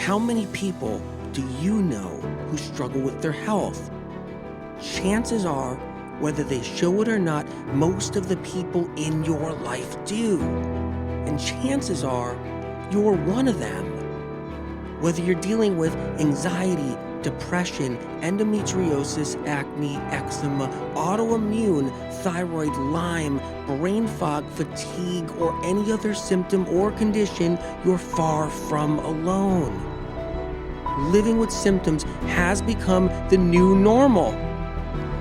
How many people do you know who struggle with their health? Chances are, whether they show it or not, most of the people in your life do. And chances are, you're one of them. Whether you're dealing with anxiety, depression, endometriosis, acne, eczema, autoimmune, thyroid, Lyme, brain fog, fatigue, or any other symptom or condition, you're far from alone. Living with symptoms has become the new normal.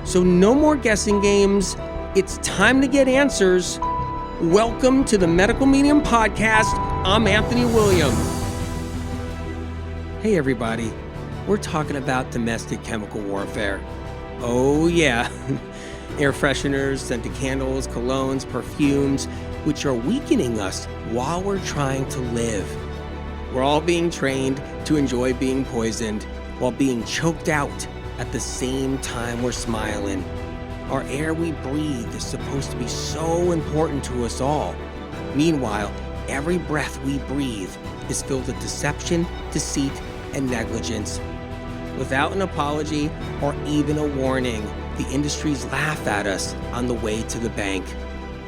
So no more guessing games. It's time to get answers. Welcome to the Medical Medium Podcast. I'm Anthony William. Hey everybody, we're talking about domestic chemical warfare. Oh yeah, air fresheners, scented candles, colognes, perfumes, which are weakening us while we're trying to live. We're all being trained to enjoy being poisoned while being choked out at the same time we're smiling. Our air we breathe is supposed to be so important to us all. Meanwhile, every breath we breathe is filled with deception, deceit, and negligence. Without an apology or even a warning, the industries laugh at us on the way to the bank,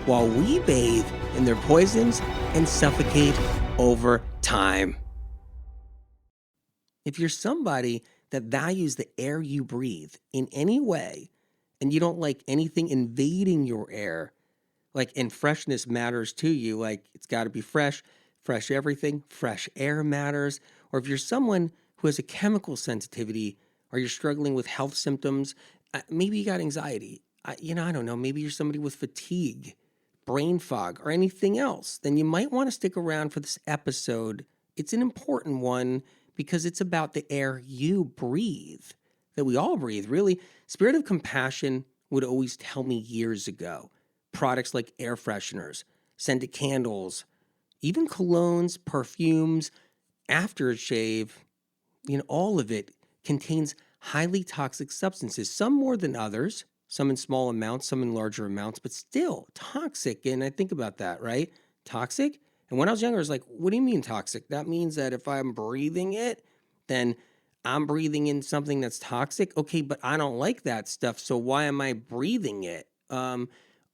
while we bathe in their poisons and suffocate over time. If you're somebody that values the air you breathe in any way, and you don't like anything invading your air, and freshness matters to you, it's got to be fresh everything, fresh air matters. Or if you're someone who has a chemical sensitivity, or you're struggling with health symptoms, maybe you got anxiety, I don't know, maybe you're somebody with fatigue, brain fog, or anything else, then you might want to stick around for this episode. It's an important one because it's about the air you breathe, that we all breathe, really. Spirit of Compassion would always tell me years ago, products like air fresheners, scented candles, even colognes, perfumes, aftershave, all of it contains highly toxic substances, some more than others, some in small amounts, some in larger amounts, but still toxic. And I think about that, right? Toxic? And when I was younger, I was like, what do you mean toxic? That means that if I'm breathing it, then I'm breathing in something that's toxic. Okay, but I don't like that stuff. So why am I breathing it? I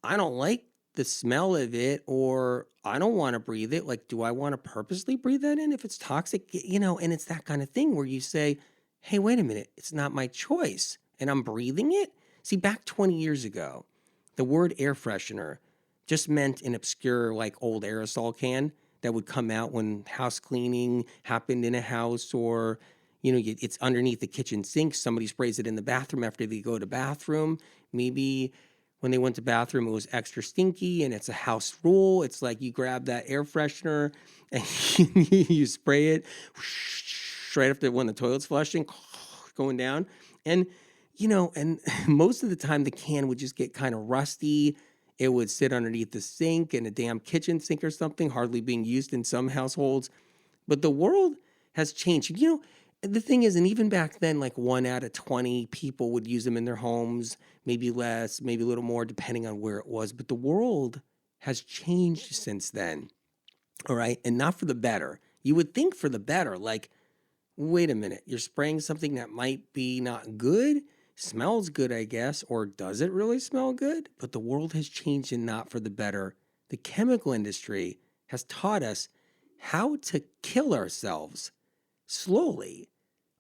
don't like the smell of it, or I don't want to breathe it. Do I want to purposely breathe that in if it's toxic? And it's that kind of thing where you say, hey, wait a minute, it's not my choice and I'm breathing it. See, back 20 years ago, the word air freshener just meant an obscure, old aerosol can that would come out when house cleaning happened in a house, or, it's underneath the kitchen sink. Somebody sprays it in the bathroom after they go to bathroom. Maybe when they went to bathroom, it was extra stinky and it's a house rule. It's like you grab that air freshener and you spray it right after when the toilet's flushing, going down. And, and most of the time the can would just get kind of rusty. It would sit underneath the sink in a damn kitchen sink or something, hardly being used in some households. But the world has changed. The thing is, and even back then, 1 out of 20 people would use them in their homes, maybe less, maybe a little more, depending on where it was. But the world has changed since then, all right? And not for the better. You would think for the better, wait a minute, you're spraying something that might be not good, smells good, I guess, or does it really smell good? But the world has changed and not for the better. The chemical industry has taught us how to kill ourselves slowly,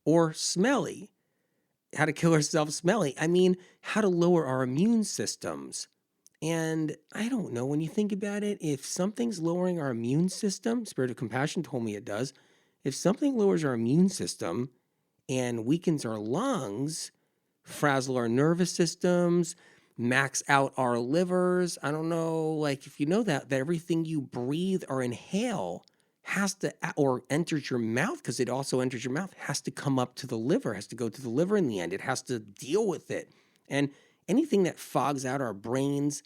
or smelly. How to kill ourselves smelly. I mean, how to lower our immune systems. And I don't know, when you think about it, if something's lowering our immune system, Spirit of Compassion told me it does, if something lowers our immune system and weakens our lungs, frazzle our nervous systems, max out our livers, I don't know, if you know that everything you breathe or inhale has to, or enters your mouth, because it also enters your mouth, has to come up to the liver, has to go to the liver in the end. It has to deal with it. And anything that fogs out our brains.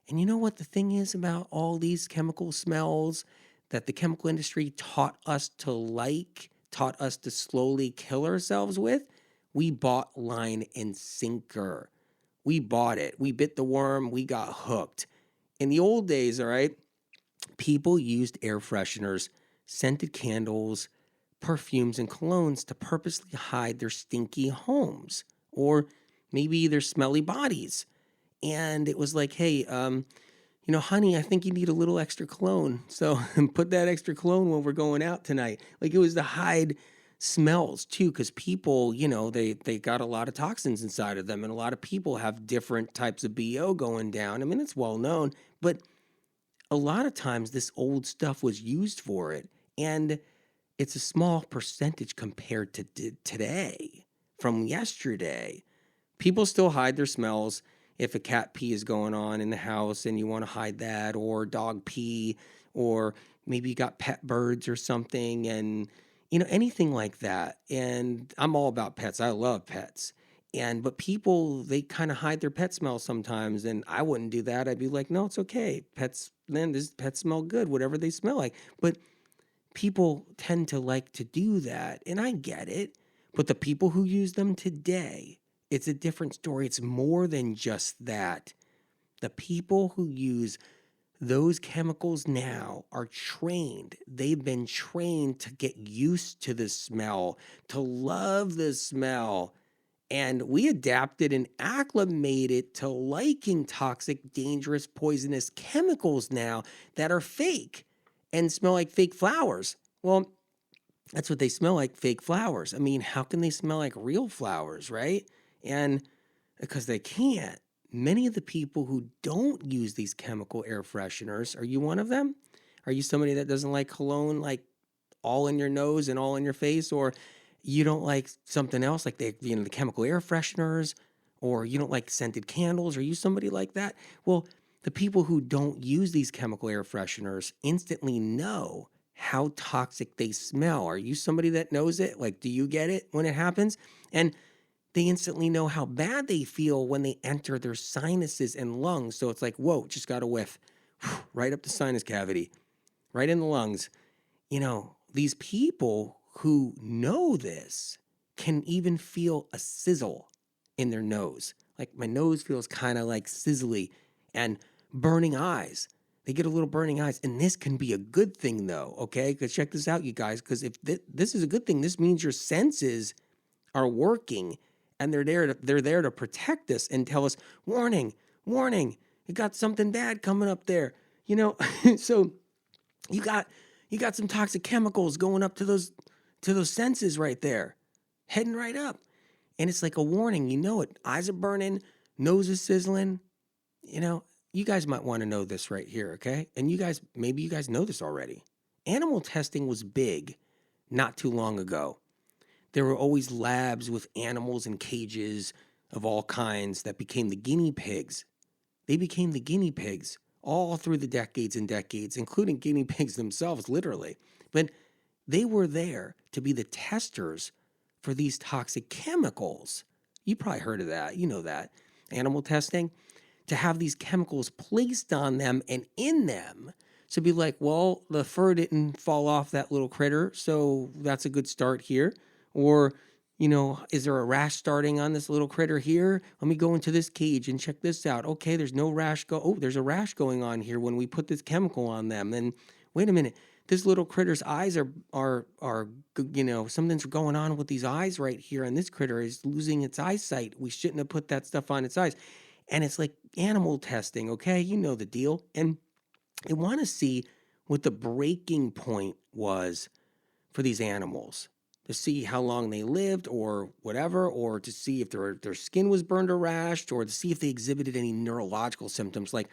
And you know what the thing is about all these chemical smells that the chemical industry taught us to slowly kill ourselves with? We bought line and sinker. We bought it. We bit the worm. We got hooked. In the old days, all right, people used air fresheners, scented candles, perfumes and colognes to purposely hide their stinky homes or maybe their smelly bodies. And it was like, hey, honey, I think you need a little extra cologne. So put that extra cologne when we're going out tonight. Like it was to hide smells too, because people, they got a lot of toxins inside of them. And a lot of people have different types of BO going down. I mean, it's well known, but a lot of times this old stuff was used for it. And it's a small percentage compared to today from yesterday. People still hide their smells. If a cat pee is going on in the house and you want to hide that, or dog pee, or maybe you got pet birds or something, and anything like that. And I'm all about pets. I love pets. But people, they kind of hide their pet smell sometimes, and I wouldn't do that. I'd be like, no, it's okay. Pets smell good, whatever they smell like. But people tend to like to do that, and I get it. But the people who use them today, it's a different story. It's more than just that. The people who use those chemicals now are trained. They've been trained to get used to the smell, to love the smell. And we adapted and acclimated to liking toxic, dangerous, poisonous chemicals now that are fake and smell like fake flowers. Well, that's what they smell like, fake flowers. I mean, how can they smell like real flowers, right? And because they can't. Many of the people who don't use these chemical air fresheners, are you one of them? Are you somebody that doesn't like cologne, like all in your nose and all in your face? Or you don't like something else, like the chemical air fresheners? Or you don't like scented candles? Are you somebody like that? Well, the people who don't use these chemical air fresheners instantly know how toxic they smell. Are you somebody that knows it? Like, do you get it when it happens? And they instantly know how bad they feel when they enter their sinuses and lungs. So it's like, whoa, just got a whiff, right up the sinus cavity, right in the lungs. These people who know this can even feel a sizzle in their nose. Like my nose feels kind of like sizzly and burning eyes. They get a little burning eyes. And this can be a good thing though, okay? Because check this out, you guys, because if this is a good thing, this means your senses are working and they're there to protect us and tell us, warning, warning, you got something bad coming up there. So you got some toxic chemicals going up to those senses right there, heading right up. And it's like a warning, it. Eyes are burning, nose is sizzling. You guys might want to know this right here, okay? And maybe you guys know this already. Animal testing was big not too long ago. There were always labs with animals in cages of all kinds that became the guinea pigs. They became the guinea pigs all through the decades and decades, including guinea pigs themselves, literally. But they were there to be the testers for these toxic chemicals. You probably heard of that. You know that. Animal testing, to have these chemicals placed on them and in them. So be like, well, the fur didn't fall off that little critter, so that's a good start here. Or, is there a rash starting on this little critter here? Let me go into this cage and check this out. Okay, there's no rash. There's a rash going on here when we put this chemical on them. And wait a minute, this little critter's eyes are something's going on with these eyes right here. And this critter is losing its eyesight. We shouldn't have put that stuff on its eyes. And it's like animal testing, okay? You know the deal. And I want to see what the breaking point was for these animals, to see how long they lived or whatever, or to see if their skin was burned or rashed, or to see if they exhibited any neurological symptoms. Like,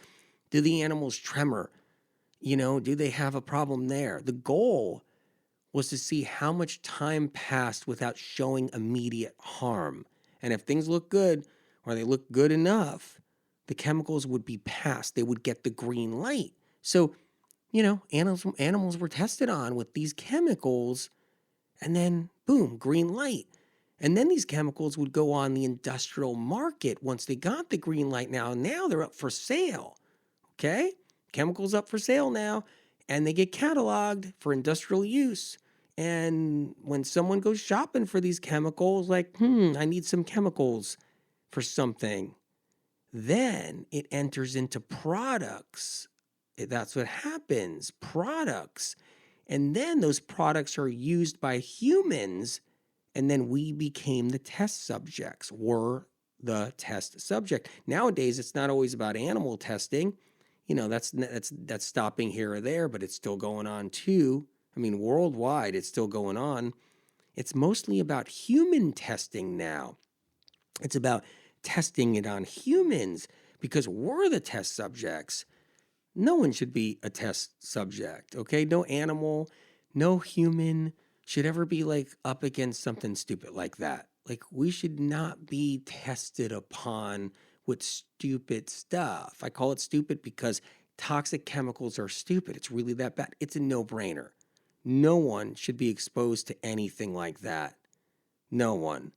do the animals tremor? Do they have a problem there? The goal was to see how much time passed without showing immediate harm. And if things look good, or they look good enough, the chemicals would be passed. They would get the green light. So, animals were tested on with these chemicals, and then boom, green light. And then these chemicals would go on the industrial market once they got the green light. Now they're up for sale. Okay? Chemicals up for sale now, and they get cataloged for industrial use. And when someone goes shopping for these chemicals, like, I need some chemicals for something, then it enters into products. That's what happens. Products. And then those products are used by humans, and then we became the test subjects. We're the test subject. Nowadays, it's not always about animal testing. That's stopping here or there, but it's still going on too. I mean, worldwide, it's still going on. It's mostly about human testing now. It's about testing it on humans because we're the test subjects. No one should be a test subject, okay? No animal, no human should ever be like up against something stupid like that. Like, we should not be tested upon with stupid stuff. I call it stupid because toxic chemicals are stupid. It's really that bad. It's a no-brainer. No one should be exposed to anything like that. No one.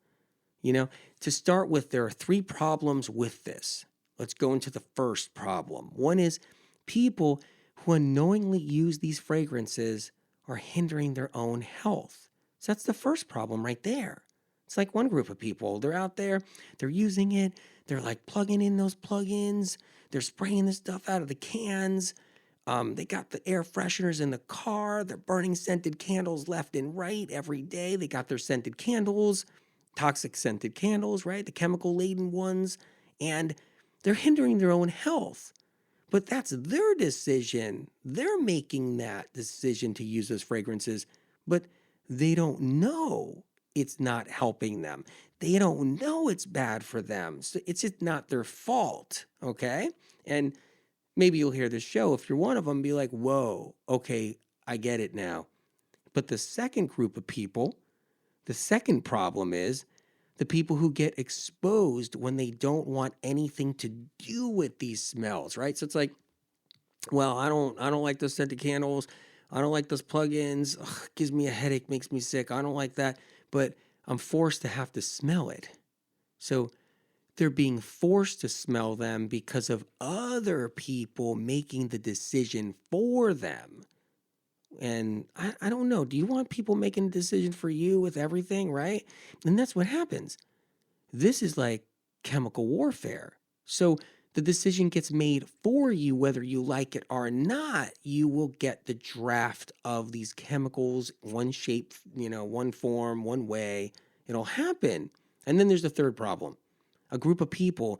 To start with, there are 3 problems with this. Let's go into the first problem. One is people who unknowingly use these fragrances are hindering their own health. So that's the first problem right there. It's like one group of people, they're out there, they're using it, they're like plugging in those plugins, they're spraying this stuff out of the cans. They got the air fresheners in the car, they're burning scented candles left and right every day. They got their scented candles, toxic scented candles, right? The chemical laden ones, and they're hindering their own health. But that's their decision. They're making that decision to use those fragrances, but they don't know it's not helping them. They don't know it's bad for them. So it's just not their fault, okay? And maybe you'll hear this show, if you're one of them, be like, whoa, okay, I get it now. But the second group of people, the second problem is the people who get exposed when they don't want anything to do with these smells, right? So it's like, well, I don't like those scented candles. I don't like those plugins. Ugh, gives me a headache, makes me sick. I don't like that, but I'm forced to have to smell it. So they're being forced to smell them because of other people making the decision for them. And I don't know. Do you want people making a decision for you with everything, right? And that's what happens. This is like chemical warfare. So the decision gets made for you, whether you like it or not. You will get the draft of these chemicals, one shape, one form, one way. It'll happen. And then there's the third problem. A group of people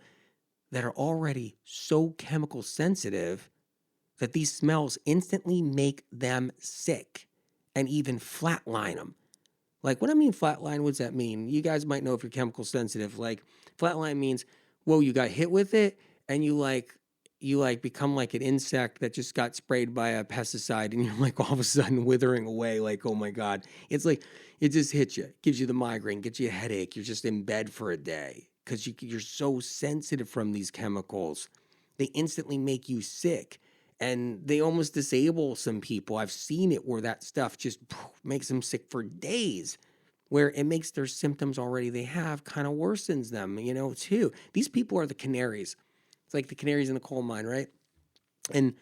that are already so chemical sensitive that these smells instantly make them sick and even flatline them. Like, when I mean flatline, what does that mean? You guys might know if you're chemical sensitive. Like, flatline means, whoa, you got hit with it and you become like an insect that just got sprayed by a pesticide and you're like all of a sudden withering away. Like, oh my God. It's like, it just hits you, gives you the migraine, gets you a headache. You're just in bed for a day because you're so sensitive from these chemicals. They instantly make you sick. And they almost disable some people. I've seen it where that stuff just makes them sick for days, where it makes their symptoms already they have kind of worsens them, too. These people are the canaries. It's like the canaries in the coal mine, right? And,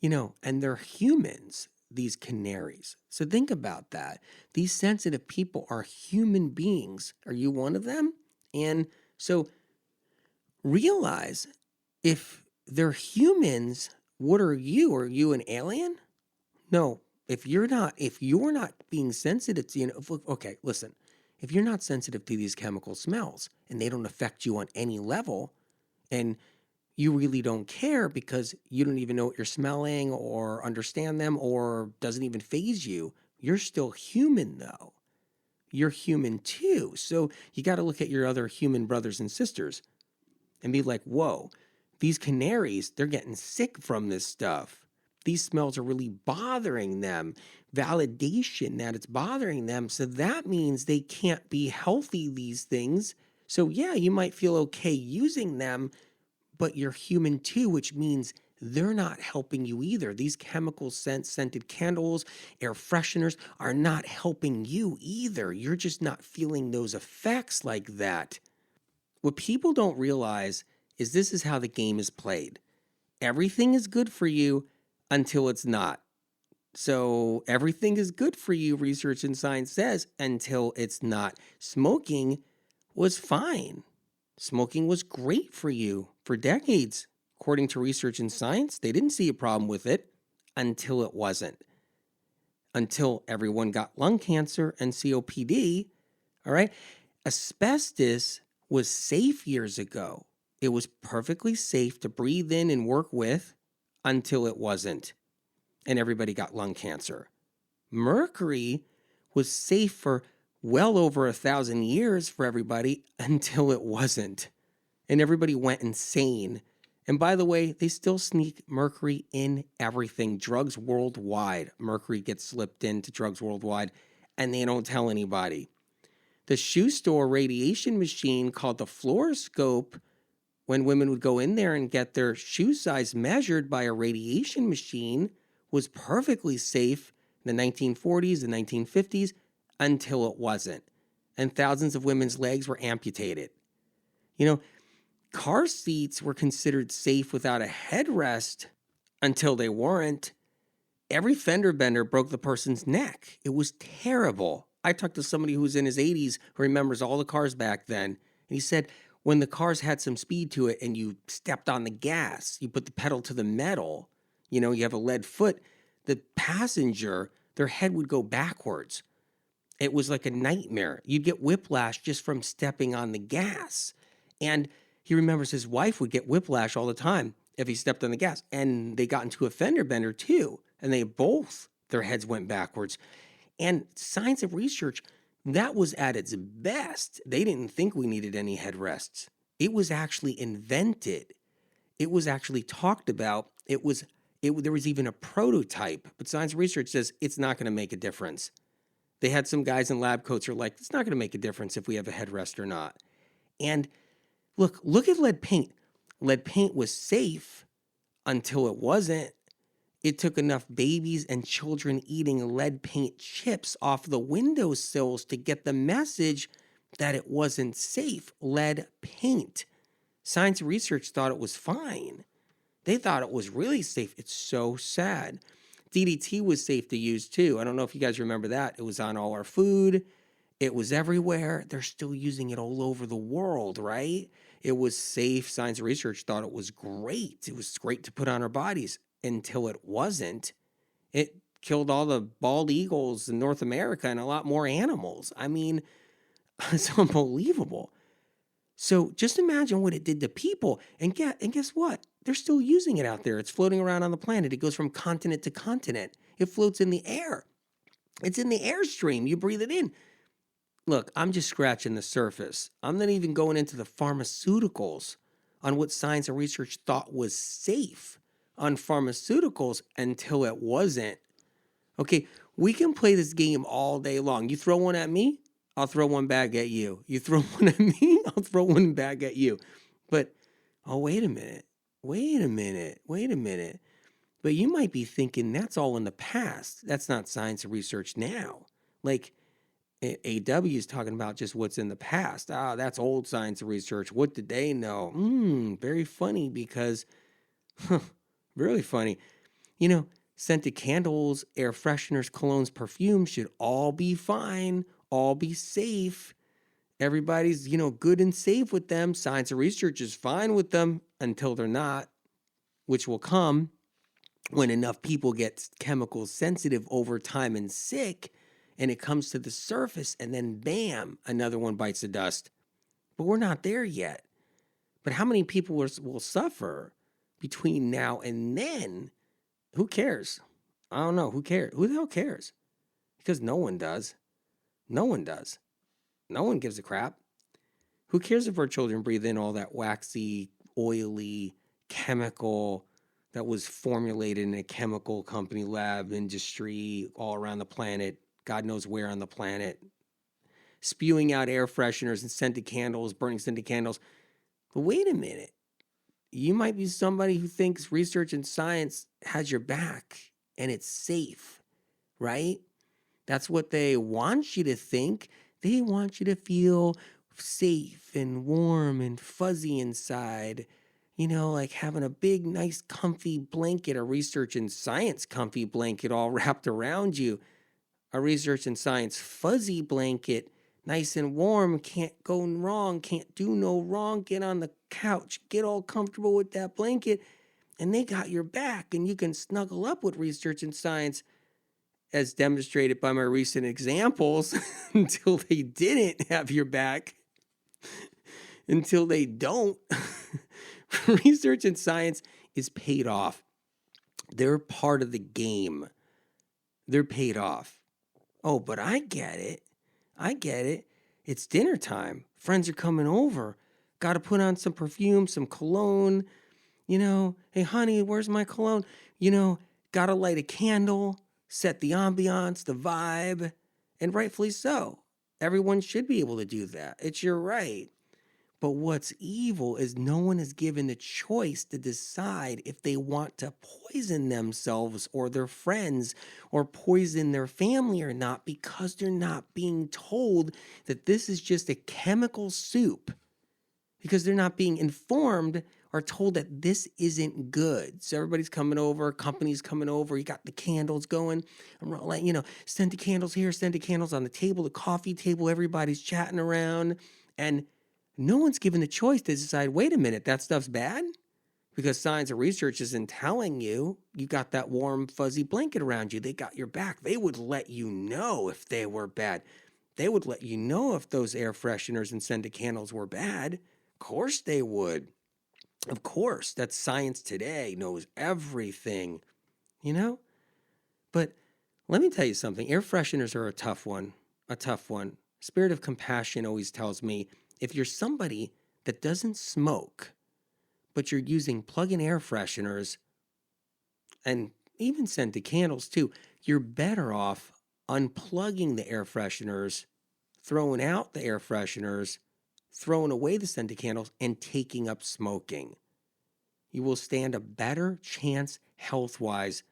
and they're humans, these canaries. So think about that. These sensitive people are human beings. Are you one of them? And so realize if they're humans, what are you? Are you an alien? No. If you're not being sensitive to, okay, listen. If you're not sensitive to these chemical smells and they don't affect you on any level, and you really don't care because you don't even know what you're smelling or understand them or doesn't even faze you, you're still human though. You're human too. So you got to look at your other human brothers and sisters and be like, whoa, these canaries, they're getting sick from this stuff. These smells are really bothering them. Validation that it's bothering them. So that means they can't be healthy, these things. So yeah, you might feel okay using them, but you're human too, which means they're not helping you either. These chemical scented candles, air fresheners are not helping you either. You're just not feeling those effects like that. What people don't realize is this is how the game is played. Everything is good for you until it's not. So everything is good for you, research and science says, until it's not. Smoking was fine. Smoking was great for you for decades. According to research and science, they didn't see a problem with it until it wasn't. until everyone got lung cancer and COPD. All right. Asbestos was safe years ago. It was perfectly safe to breathe in and work with until it wasn't. And everybody got lung cancer. Mercury was safe for well over 1,000 years for everybody until it wasn't. And everybody went insane. And by the way, they still sneak mercury in everything. Drugs worldwide. Mercury gets slipped into drugs worldwide, and they don't tell anybody. The shoe store radiation machine called the fluoroscope, when women would go in there and get their shoe size measured by a radiation machine, was perfectly safe in the 1940s and 1950s until it wasn't. And thousands of women's legs were amputated. You know, car seats were considered safe without a headrest until they weren't. Every fender bender broke the person's neck. It was terrible. I talked to somebody who was in his 80s who remembers all the cars back then. And he said when the cars had some speed to it and you stepped on the gas, you put the pedal to the metal, you have a lead foot, the passenger, their head would go backwards. It was like a nightmare. You'd get whiplash just from stepping on the gas. And he remembers his wife would get whiplash all the time if he stepped on the gas. And they got into a fender bender too. And their heads went backwards. And science of research, that was at its best. They didn't think we needed any headrests. It was actually invented. It was actually talked about. There was even a prototype, but science research says it's not going to make a difference. They had some guys in lab coats who are like, it's not going to make a difference if we have a headrest or not. And look at lead paint. Lead paint was safe until it wasn't. It took enough babies and children eating lead paint chips off the windowsills to get the message that it wasn't safe. Lead paint. Science research thought it was fine. They thought it was really safe. It's so sad. DDT was safe to use too. I don't know if you guys remember that. It was on all our food. It was everywhere. They're still using it all over the world, right? It was safe. Science research thought it was great. It was great to put on our bodies until it wasn't. It killed all the bald eagles in North America and a lot more animals. I mean, it's unbelievable. So just imagine what it did to people. And guess what? They're still using it out there. It's floating around on the planet. It goes from continent to continent. It floats in the air. It's in the airstream. You breathe it in. Look, I'm just scratching the surface. I'm not even going into the pharmaceuticals on what science and research thought was safe on pharmaceuticals until it wasn't. Okay, we can play this game all day long. You throw one at me, I'll throw one back at you. You throw one at me, I'll throw one back at you. But, wait a minute. But you might be thinking that's all in the past. That's not science and research now. Like, AW is talking about just what's in the past. That's old science and research. What did they know? Very funny because, really funny. Scented candles, air fresheners, colognes, perfumes should all be fine, all be safe. Everybody's, good and safe with them. Science and research is fine with them until they're not, which will come when enough people get chemical sensitive over time and sick, and it comes to the surface, and then bam, another one bites the dust. But we're not there yet. But how many people will suffer between now and then? Who cares? I don't know. Who cares? Who the hell cares? Because no one does. No one does. No one gives a crap. Who cares if our children breathe in all that waxy, oily, chemical that was formulated in a chemical company lab industry all around the planet, God knows where on the planet, spewing out air fresheners and scented candles, burning scented candles. But wait a minute. You might be somebody who thinks research and science has your back and it's safe, right? That's what they want you to think. They want you to feel safe and warm and fuzzy inside, like having a big, nice, comfy blanket, a research and science comfy blanket all wrapped around you, a research and science fuzzy blanket, nice and warm, can't go wrong, can't do no wrong, get on the couch, get all comfortable with that blanket, and they got your back, and you can snuggle up with research and science. as demonstrated by my recent examples, until they didn't have your back, until they don't. Research and science is paid off. They're part of the game. They're paid off. Oh, but I get it. I get it. It's dinner time. Friends are coming over. Got to put on some perfume, some cologne. Hey, honey, where's my cologne? Got to light a candle, set the ambiance, the vibe, and rightfully so. Everyone should be able to do that. It's your right. But what's evil is no one is given the choice to decide if they want to poison themselves or their friends or poison their family or not, because they're not being told that this is just a chemical soup, because they're not being informed or told that this isn't good. So everybody's coming over, companies coming over, you got the candles going. I'm like, scented candles here, scented candles on the table, the coffee table, everybody's chatting around, and no one's given the choice to decide, wait a minute, that stuff's bad? Because science and research isn't telling you. You got that warm, fuzzy blanket around you. They got your back. They would let you know if they were bad. They would let you know if those air fresheners and scented candles were bad. Of course they would. Of course. That's science today, knows everything, But let me tell you something. Air fresheners are a tough one. A tough one. Spirit of compassion always tells me, if you're somebody that doesn't smoke, but you're using plug-in air fresheners and even scented candles too, you're better off unplugging the air fresheners, throwing out the air fresheners, throwing away the scented candles, and taking up smoking. You will stand a better chance health-wise.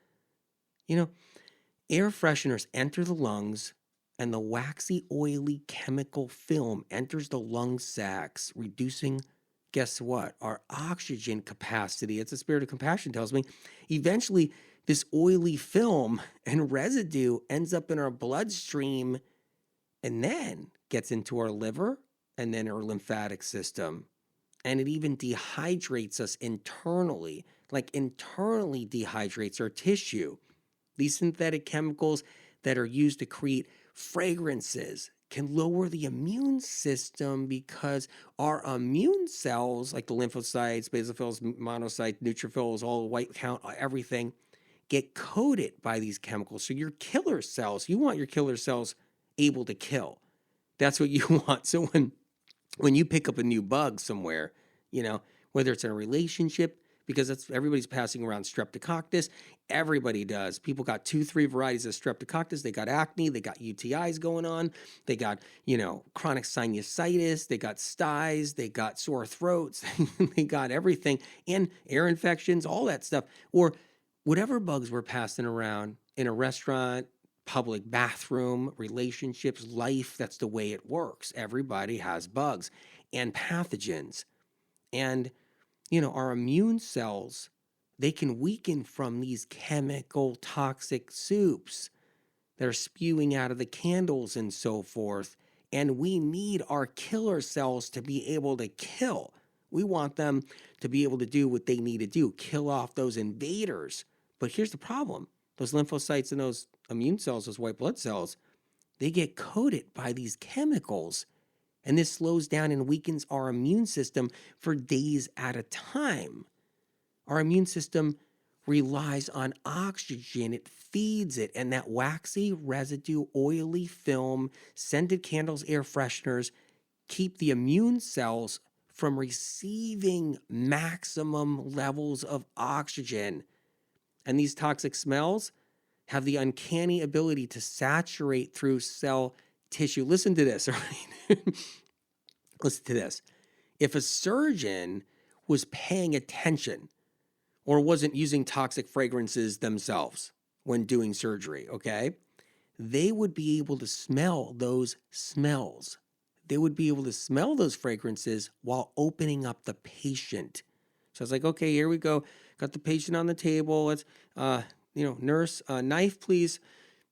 Air fresheners enter the lungs, and the waxy, oily chemical film enters the lung sacs, reducing, guess what? Our oxygen capacity. It's the spirit of compassion tells me. Eventually, this oily film and residue ends up in our bloodstream and then gets into our liver and then our lymphatic system. And it even dehydrates us internally, internally dehydrates our tissue. These synthetic chemicals that are used to create fragrances can lower the immune system, because our immune cells, like the lymphocytes, basophils, monocytes, neutrophils, all the white count, everything, get coated by these chemicals. So your killer cells, you want your killer cells able to kill. That's what you want. So when you pick up a new bug somewhere, whether it's in a relationship, because everybody's passing around streptococcus. Everybody does. People got 2-3 varieties of streptococcus. They got acne. They got UTIs going on. They got, chronic sinusitis. They got styes. They got sore throats. They got everything, and ear infections, all that stuff. Or whatever bugs we're passing around in a restaurant, public bathroom, relationships, life. That's the way it works. Everybody has bugs and pathogens. And our immune cells, they can weaken from these chemical toxic soups that are spewing out of the candles and so forth. And we need our killer cells to be able to kill. We want them to be able to do what they need to do, kill off those invaders. But here's the problem. Those lymphocytes and those immune cells, those white blood cells, they get coated by these chemicals. And this slows down and weakens our immune system for days at a time. Our immune system relies on oxygen. It feeds it. And that waxy, residue, oily film, scented candles, air fresheners keep the immune cells from receiving maximum levels of oxygen. And these toxic smells have the uncanny ability to saturate through cell tissue. Listen to this, all right? Listen to this. If a surgeon was paying attention or wasn't using toxic fragrances themselves when doing surgery, okay, they would be able to smell those smells. They would be able to smell those fragrances while opening up the patient. So I was like, okay, here we go. Got the patient on the table. Let's, nurse, knife, please.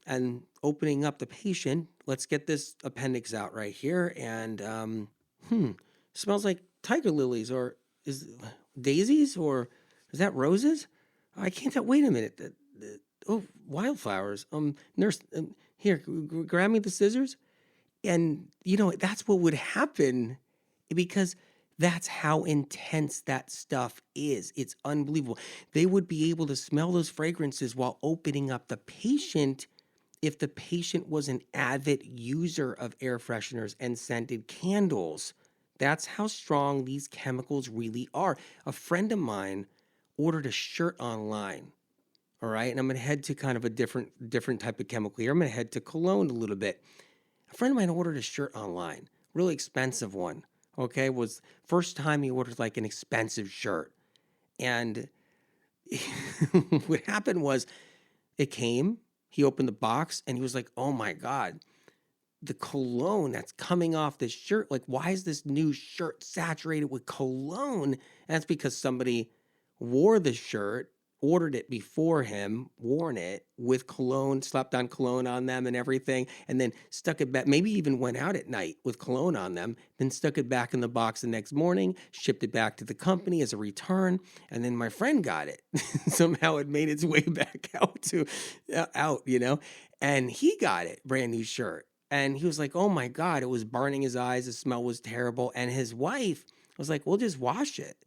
And opening up the patient, let's get this appendix out right here. And, smells like tiger lilies, or is daisies, or is that roses? I can't tell. Wait a minute. oh, wildflowers. Nurse, here, grab me the scissors. And, that's what would happen because that's how intense that stuff is. It's unbelievable. They would be able to smell those fragrances while opening up the patient if the patient was an avid user of air fresheners and scented candles. That's how strong these chemicals really are. A friend of mine ordered a shirt online. All right. And I'm going to head to kind of a different type of chemical here. I'm going to head to cologne a little bit. A friend of mine ordered a shirt online, really expensive one. Okay. Was first time he ordered like an expensive shirt. And what happened was it came, he opened the box and he was like, oh my God, the cologne that's coming off this shirt. Like, why is this new shirt saturated with cologne? And that's because somebody wore the shirt, ordered it before him, worn it with cologne, slapped on cologne on them and everything, and then stuck it back, maybe even went out at night with cologne on them, then stuck it back in the box the next morning, shipped it back to the company as a return, and then my friend got it. Somehow it made its way back out, and he got it, brand new shirt. And he was like, oh my God, it was burning his eyes. The smell was terrible. And his wife was like, we'll just wash it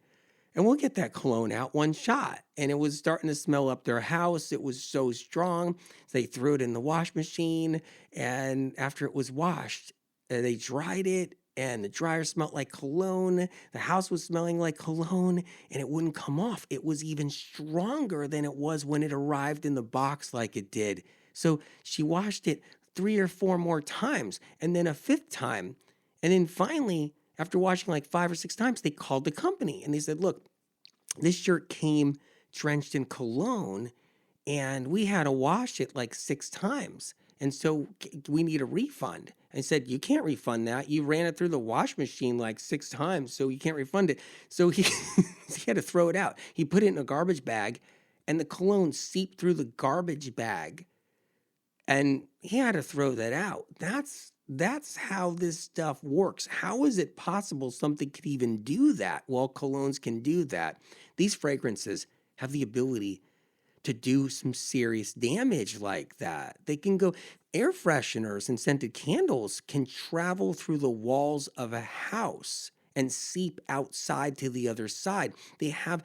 and we'll get that cologne out one shot. And it was starting to smell up their house. It was so strong. They threw it in the wash machine. And after it was washed, they dried it. And the dryer smelled like cologne. The house was smelling like cologne. And it wouldn't come off. It was even stronger than it was when it arrived in the box like it did. So she washed it 3 or 4 more times, and then a 5th time. And then finally, after washing like 5 or 6 times, they called the company and they said, look, this shirt came drenched in cologne and we had to wash it like 6 times. And so we need a refund. I said, you can't refund that. You ran it through the wash machine like 6 times, so you can't refund it. So he, he had to throw it out. He put it in a garbage bag and the cologne seeped through the garbage bag. And he had to throw that out. That's how this stuff works. How is it possible something could even do that? Well, colognes can do that. These fragrances have the ability to do some serious damage like that. They can go, air fresheners and scented candles can travel through the walls of a house and seep outside to the other side. They have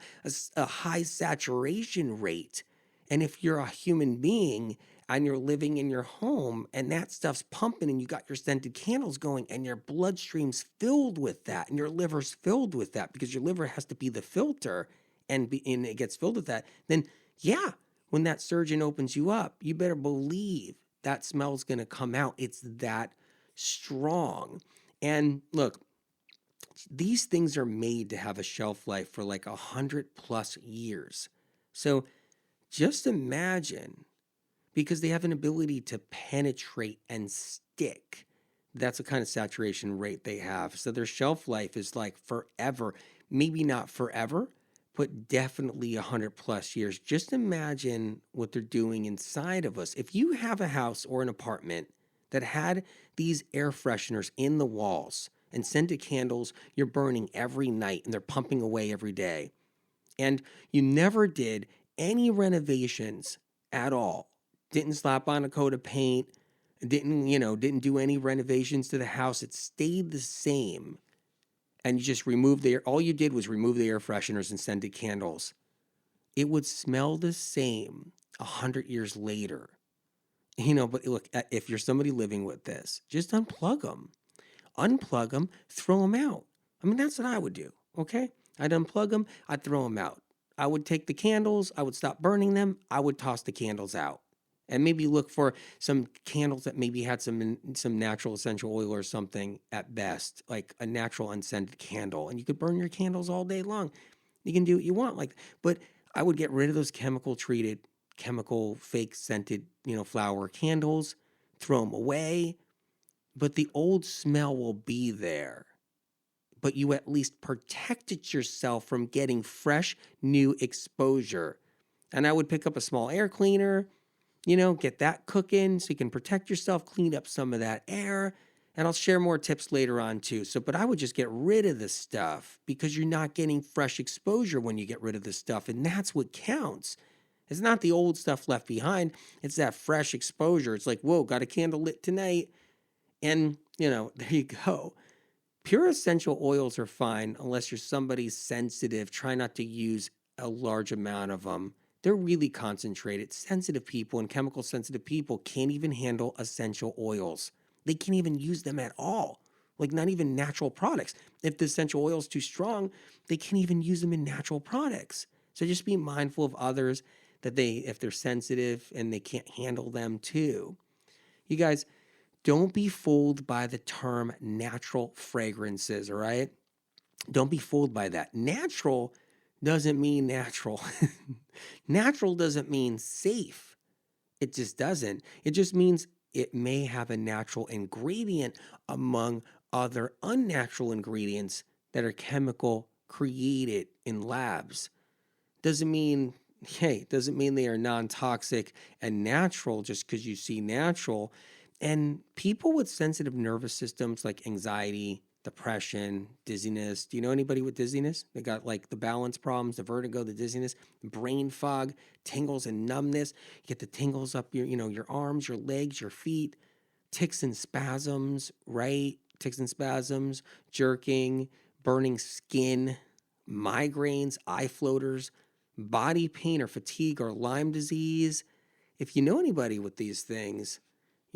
a high saturation rate. And if you're a human being and you're living in your home and that stuff's pumping and you got your scented candles going and your bloodstream's filled with that and your liver's filled with that because your liver has to be the filter and it gets filled with that, then yeah, when that surgeon opens you up, you better believe that smell's going to come out. It's that strong. And look, these things are made to have a shelf life for like 100+ years. So just imagine, because they have an ability to penetrate and stick. That's the kind of saturation rate they have. So their shelf life is like forever. Maybe not forever, but definitely 100+ years. Just imagine what they're doing inside of us. If you have a house or an apartment that had these air fresheners in the walls and scented candles you're burning every night and they're pumping away every day, and you never did any renovations at all, didn't slap on a coat of paint, didn't do any renovations to the house, it stayed the same, and you just removed all you did was remove the air fresheners and scented candles, it would smell the same 100 years later. But look, if you're somebody living with this, just unplug them, throw them out. I mean, that's what I would do, okay? I'd unplug them, I'd throw them out. I would take the candles, I would stop burning them, I would toss the candles out. And maybe look for some candles that maybe had some natural essential oil or something at best, like a natural unscented candle. And you could burn your candles all day long. You can do what you want, but I would get rid of those chemical fake scented, flower candles, throw them away. But the old smell will be there. But you at least protected yourself from getting fresh, new exposure. And I would pick up a small air cleaner, get that cooking so you can protect yourself, clean up some of that air. And I'll share more tips later on too. But I would just get rid of the stuff because you're not getting fresh exposure when you get rid of the stuff. And that's what counts. It's not the old stuff left behind. It's that fresh exposure. It's like, whoa, got a candle lit tonight. And, there you go. Pure essential oils are fine unless you're somebody sensitive. Try not to use a large amount of them. They're really concentrated. Sensitive people and chemical sensitive people can't even handle essential oils. They can't even use them at all. Like not even natural products. If the essential oil is too strong, they can't even use them in natural products. So just be mindful of others that if they're sensitive and they can't handle them too. You guys, don't be fooled by the term natural fragrances, all right? Don't be fooled by that. Natural doesn't mean natural. Natural doesn't mean safe. It just doesn't. It just means it may have a natural ingredient among other unnatural ingredients that are chemical created in labs. Doesn't mean they are non-toxic and natural just because you see natural. And people with sensitive nervous systems like anxiety, depression, dizziness. Do you know anybody with dizziness? They got like the balance problems, the vertigo, the dizziness, brain fog, tingles and numbness. You get the tingles up your arms, your legs, your feet, tics and spasms, right? Tics and spasms, jerking, burning skin, migraines, eye floaters, body pain or fatigue or Lyme disease. If you know anybody with these things,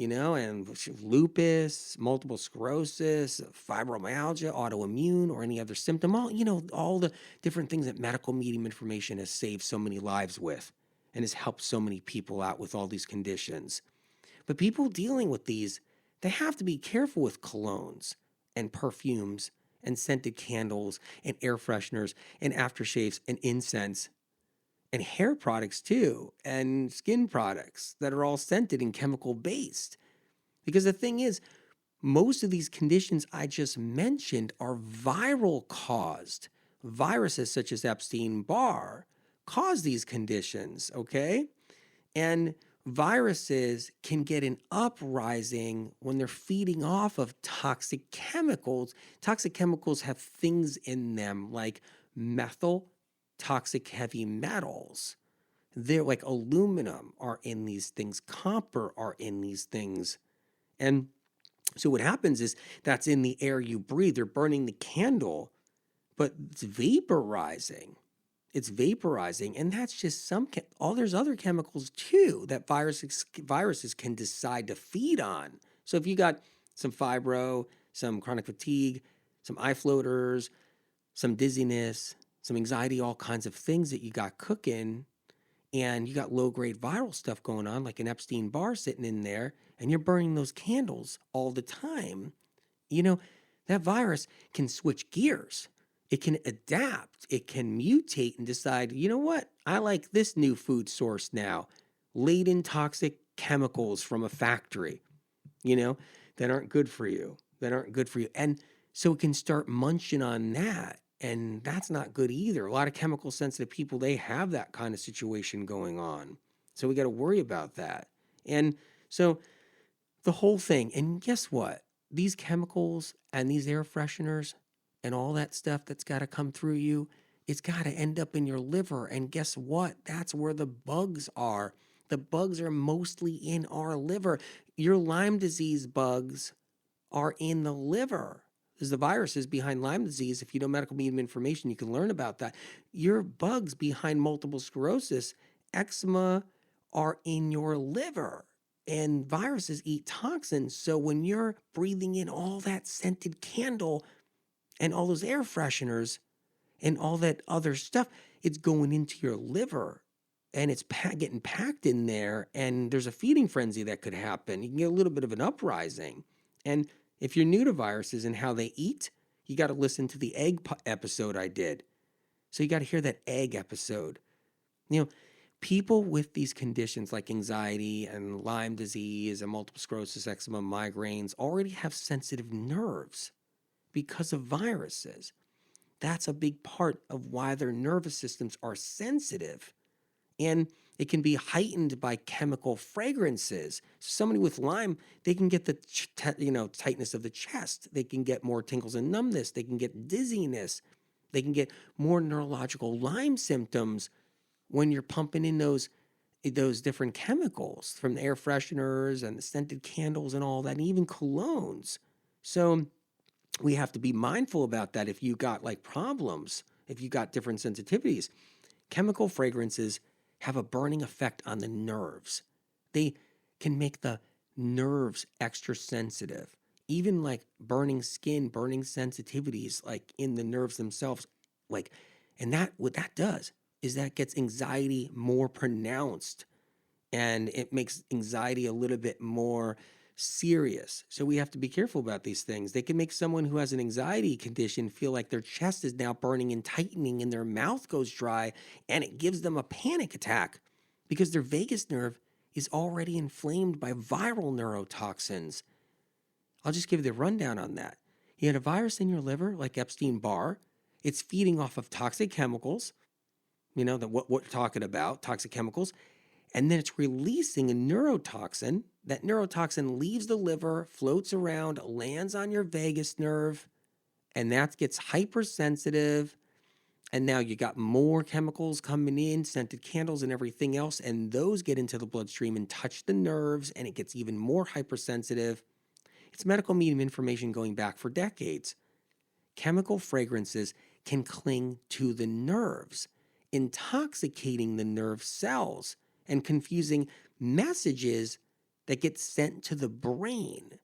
and lupus, multiple sclerosis, fibromyalgia, autoimmune, or any other symptom, all the different things that medical medium information has saved so many lives with and has helped so many people out with all these conditions. But people dealing with these, they have to be careful with colognes and perfumes and scented candles and air fresheners and aftershaves and incense and hair products too, and skin products that are all scented and chemical based. Because the thing is, most of these conditions I just mentioned are viral caused. Viruses such as Epstein-Barr cause these conditions, okay? And viruses can get an uprising when they're feeding off of toxic chemicals. Toxic chemicals have things in them like methyl, toxic heavy metals. They're like aluminum are in these things, copper are in these things. And so what happens is that's in the air you breathe. They're burning the candle, but it's vaporizing. It's vaporizing, and that's just there's other chemicals too that viruses can decide to feed on. So if you got some fibro, some chronic fatigue, some eye floaters, some dizziness, some anxiety, all kinds of things that you got cooking, and you got low-grade viral stuff going on, like an Epstein-Barr sitting in there, and you're burning those candles all the time, that virus can switch gears. It can adapt. It can mutate and decide, you know what? I like this new food source now. Laden toxic chemicals from a factory, that aren't good for you. And so it can start munching on that. And that's not good either. A lot of chemical sensitive people, they have that kind of situation going on. So we got to worry about that. And so the whole thing, and guess what? These chemicals and these air fresheners and all that stuff that's got to come through you, it's got to end up in your liver. And guess what? That's where the bugs are. The bugs are mostly in our liver. Your Lyme disease bugs are in the liver. There's the viruses behind Lyme disease. If you know medical medium information, you can learn about that. Your bugs behind multiple sclerosis, eczema, are in your liver. And viruses eat toxins. So when you're breathing in all that scented candle and all those air fresheners and all that other stuff, it's going into your liver. And it's getting packed in there. And there's a feeding frenzy that could happen. You can get a little bit of an uprising. And if you're new to viruses and how they eat, you got to listen to the egg episode I did. So you got to hear that egg episode. People with these conditions like anxiety and Lyme disease and multiple sclerosis, eczema, migraines already have sensitive nerves because of viruses. That's a big part of why their nervous systems are sensitive. And it can be heightened by chemical fragrances. Somebody with Lyme, they can get the tightness of the chest. They can get more tingles and numbness. They can get dizziness. They can get more neurological Lyme symptoms when you're pumping in those those different chemicals from the air fresheners and the scented candles and all that, and even colognes. So we have to be mindful about that if you got like problems, if you got different sensitivities. Chemical fragrances have a burning effect on the nerves. They can make the nerves extra sensitive. Even like burning skin, burning sensitivities like in the nerves themselves. Like, and that what that does is that gets anxiety more pronounced, and it makes anxiety a little bit more serious. So we have to be careful about these things. They can make someone who has an anxiety condition feel like their chest is now burning and tightening and their mouth goes dry, and it gives them a panic attack because their vagus nerve is already inflamed by viral neurotoxins. I'll just give you the rundown on that. You had a virus in your liver, like Epstein-Barr. It's feeding off of toxic chemicals, what we're talking about, toxic chemicals. And then it's releasing a neurotoxin. That neurotoxin leaves the liver, floats around, lands on your vagus nerve, and that gets hypersensitive. And now you got more chemicals coming in, scented candles and everything else, and those get into the bloodstream and touch the nerves, and it gets even more hypersensitive. It's medical medium information going back for decades. Chemical fragrances can cling to the nerves, intoxicating the nerve cells and confusing messages that get sent to the brain.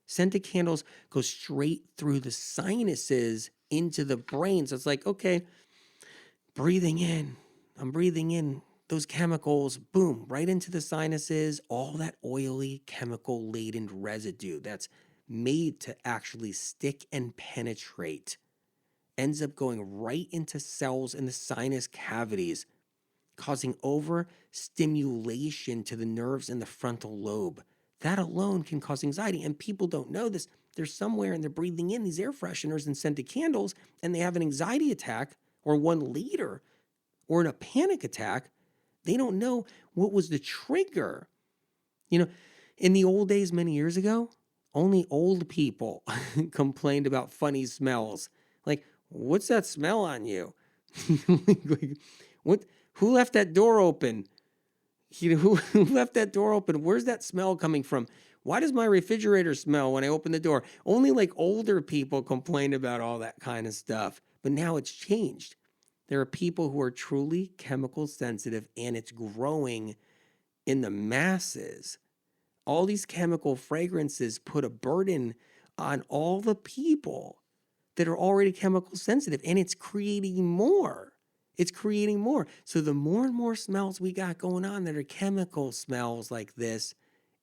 Scented candles go straight through the sinuses into the brain. So it's like, okay, I'm breathing in those chemicals, boom, right into the sinuses, all that oily, chemical-laden residue that's made to actually stick and penetrate ends up going right into cells in the sinus cavities, causing overstimulation to the nerves in the frontal lobe. That alone can cause anxiety, and people don't know this. They're somewhere and they're breathing in these air fresheners and scented candles, and they have an anxiety attack or one later or in a panic attack. They don't know what was the trigger. In the old days, many years ago, only old people complained about funny smells. Like, what's that smell on you? What? Who left that door open? Who left that door open? Where's that smell coming from? Why does my refrigerator smell when I open the door? Only like older people complain about all that kind of stuff. But now it's changed. There are people who are truly chemical sensitive, and it's growing in the masses. All these chemical fragrances put a burden on all the people that are already chemical sensitive, and it's creating more. It's creating more. So the more and more smells we got going on that are chemical smells like this,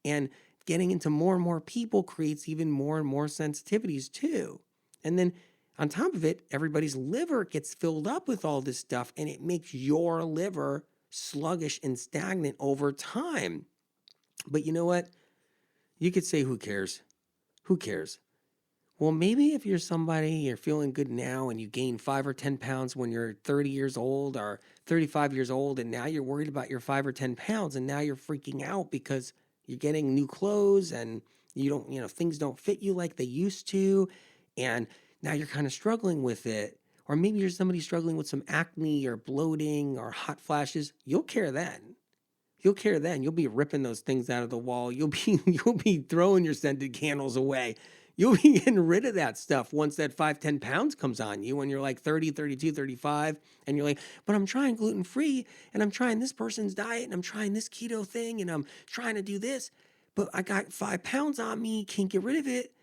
and getting into more and more people creates even more and more sensitivities too. And then on top of it, everybody's liver gets filled up with all this stuff, and it makes your liver sluggish and stagnant over time. But you know what? You could say, who cares? Who cares? Well, maybe if you're somebody, you're feeling good now and you gain 5 or 10 pounds when you're 30 years old or 35 years old, and now you're worried about your 5 or 10 pounds, and now you're freaking out because you're getting new clothes and things don't fit you like they used to, and now you're kind of struggling with it. Or maybe you're somebody struggling with some acne or bloating or hot flashes. You'll care then. You'll care then. You'll be ripping those things out of the wall. You'll be throwing your scented candles away. You'll be getting rid of that stuff once that 5, 10 pounds comes on you when you're like 30, 32, 35, and you're like, but I'm trying gluten-free, and I'm trying this person's diet, and I'm trying this keto thing, and I'm trying to do this, but I got 5 pounds on me, can't get rid of it.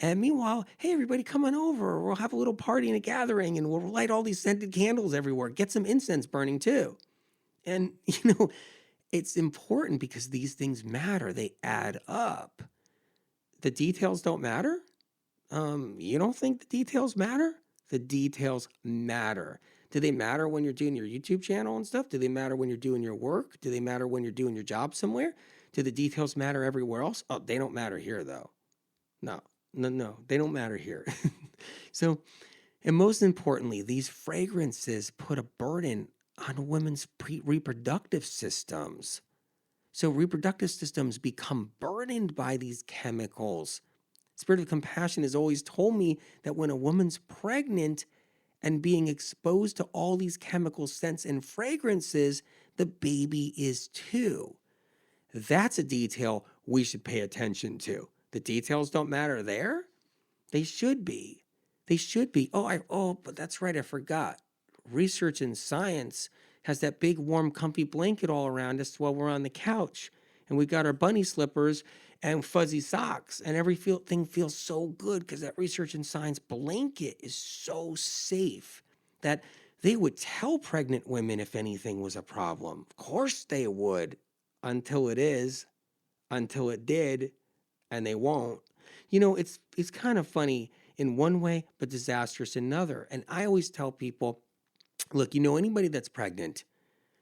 And meanwhile, hey, everybody, come on over. We'll have a little party and a gathering, and we'll light all these scented candles everywhere. Get some incense burning too. And, it's important because these things matter. They add up. The details don't matter? You don't think the details matter? The details matter. Do they matter when you're doing your YouTube channel and stuff? Do they matter when you're doing your work? Do they matter when you're doing your job somewhere? Do the details matter everywhere else? Oh, they don't matter here, though. No, they don't matter here. So, and most importantly, these fragrances put a burden on women's reproductive systems. So reproductive systems become burdened by these chemicals. Spirit of Compassion has always told me that when a woman's pregnant and being exposed to all these chemical scents and fragrances, the baby is too. That's a detail we should pay attention to. The details don't matter there. They should be. They should be. But that's right, I forgot. Research and science has that big warm comfy blanket all around us while we're on the couch, and we got our bunny slippers and fuzzy socks, and everything feels so good because that research and science blanket is so safe that they would tell pregnant women if anything was a problem. Of course they would, until it is, until it did, and they won't. It's kind of funny in one way, but disastrous in another. And I always tell people, look, anybody that's pregnant,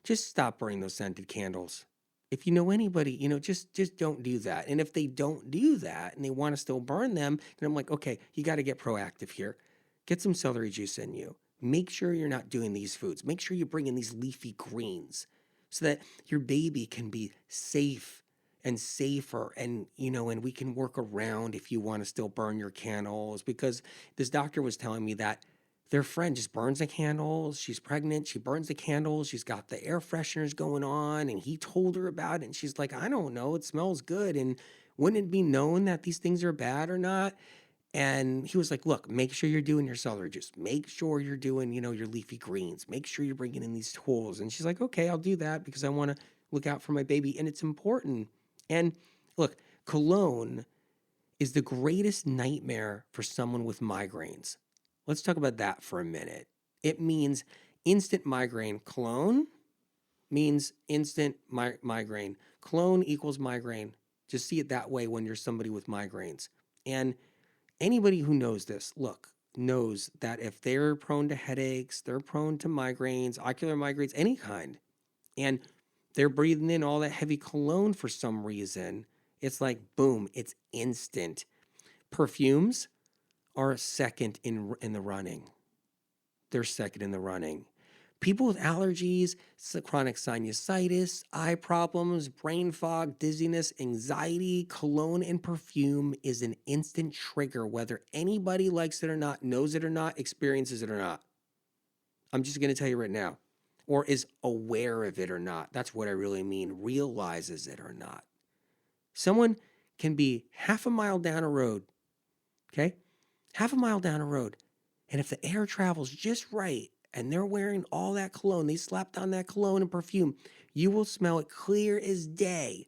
just stop burning those scented candles. If you know anybody, just don't do that. And if they don't do that and they want to still burn them, then I'm like, okay, you got to get proactive here. Get some celery juice in you. Make sure you're not doing these foods. Make sure you bring in these leafy greens so that your baby can be safe and safer, and we can work around if you want to still burn your candles, because this doctor was telling me that their friend just burns the candles. She's pregnant. She burns the candles. She's got the air fresheners going on, and he told her about it, and she's like, I don't know. It smells good, and wouldn't it be known that these things are bad or not? And he was like, look, make sure you're doing your celery juice. Make sure you're doing, your leafy greens. Make sure you're bringing in these tools. And she's like, okay, I'll do that because I want to look out for my baby, and it's important. And look, cologne is the greatest nightmare for someone with migraines. Let's talk about that for a minute. It means instant migraine. Cologne means instant migraine. Cologne equals migraine. Just see it that way when you're somebody with migraines. And anybody who knows this, knows that if they're prone to headaches, they're prone to migraines, ocular migraines, any kind, and they're breathing in all that heavy cologne for some reason, it's like, boom, it's instant. Perfumes are second in the running. They're second in the running. People with allergies, chronic sinusitis, eye problems, brain fog, dizziness, anxiety, cologne and perfume is an instant trigger, whether anybody likes it or not, knows it or not, experiences it or not. I'm just going to tell you right now. Or is aware of it or not. That's what I really mean. Realizes it or not. Someone can be half a mile down a road, okay? Half a mile down a road. And if the air travels just right and they're wearing all that cologne, they slapped on that cologne and perfume, you will smell it clear as day.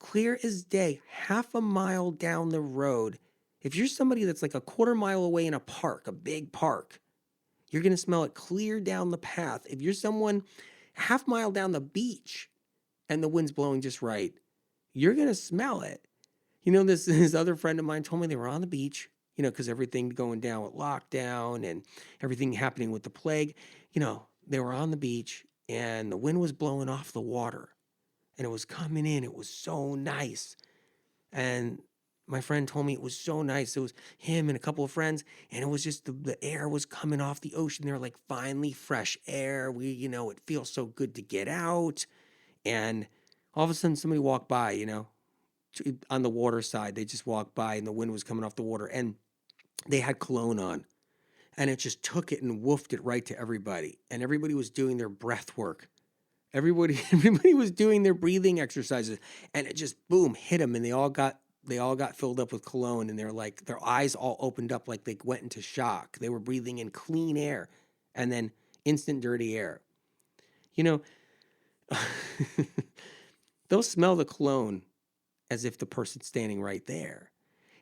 Clear as day, half a mile down the road. If you're somebody that's like a quarter mile away in a park, a big park, you're going to smell it clear down the path. If you're someone half mile down the beach and the wind's blowing just right, you're going to smell it. This other friend of mine told me they were on the beach, because everything going down with lockdown and everything happening with the plague, they were on the beach and the wind was blowing off the water and it was coming in. It was so nice. And my friend told me it was so nice. It was him and a couple of friends, and it was just the air was coming off the ocean. They're like, finally fresh air. It feels so good to get out. And all of a sudden somebody walked by, on the water side. They just walked by and the wind was coming off the water and they had cologne on. And it just took it and woofed it right to everybody. And everybody was doing their breath work. Everybody was doing their breathing exercises, and it just boom hit them, and they all got filled up with cologne, and they're like, their eyes all opened up like they went into shock. They were breathing in clean air and then instant dirty air. They'll smell the cologne as if the person's standing right there.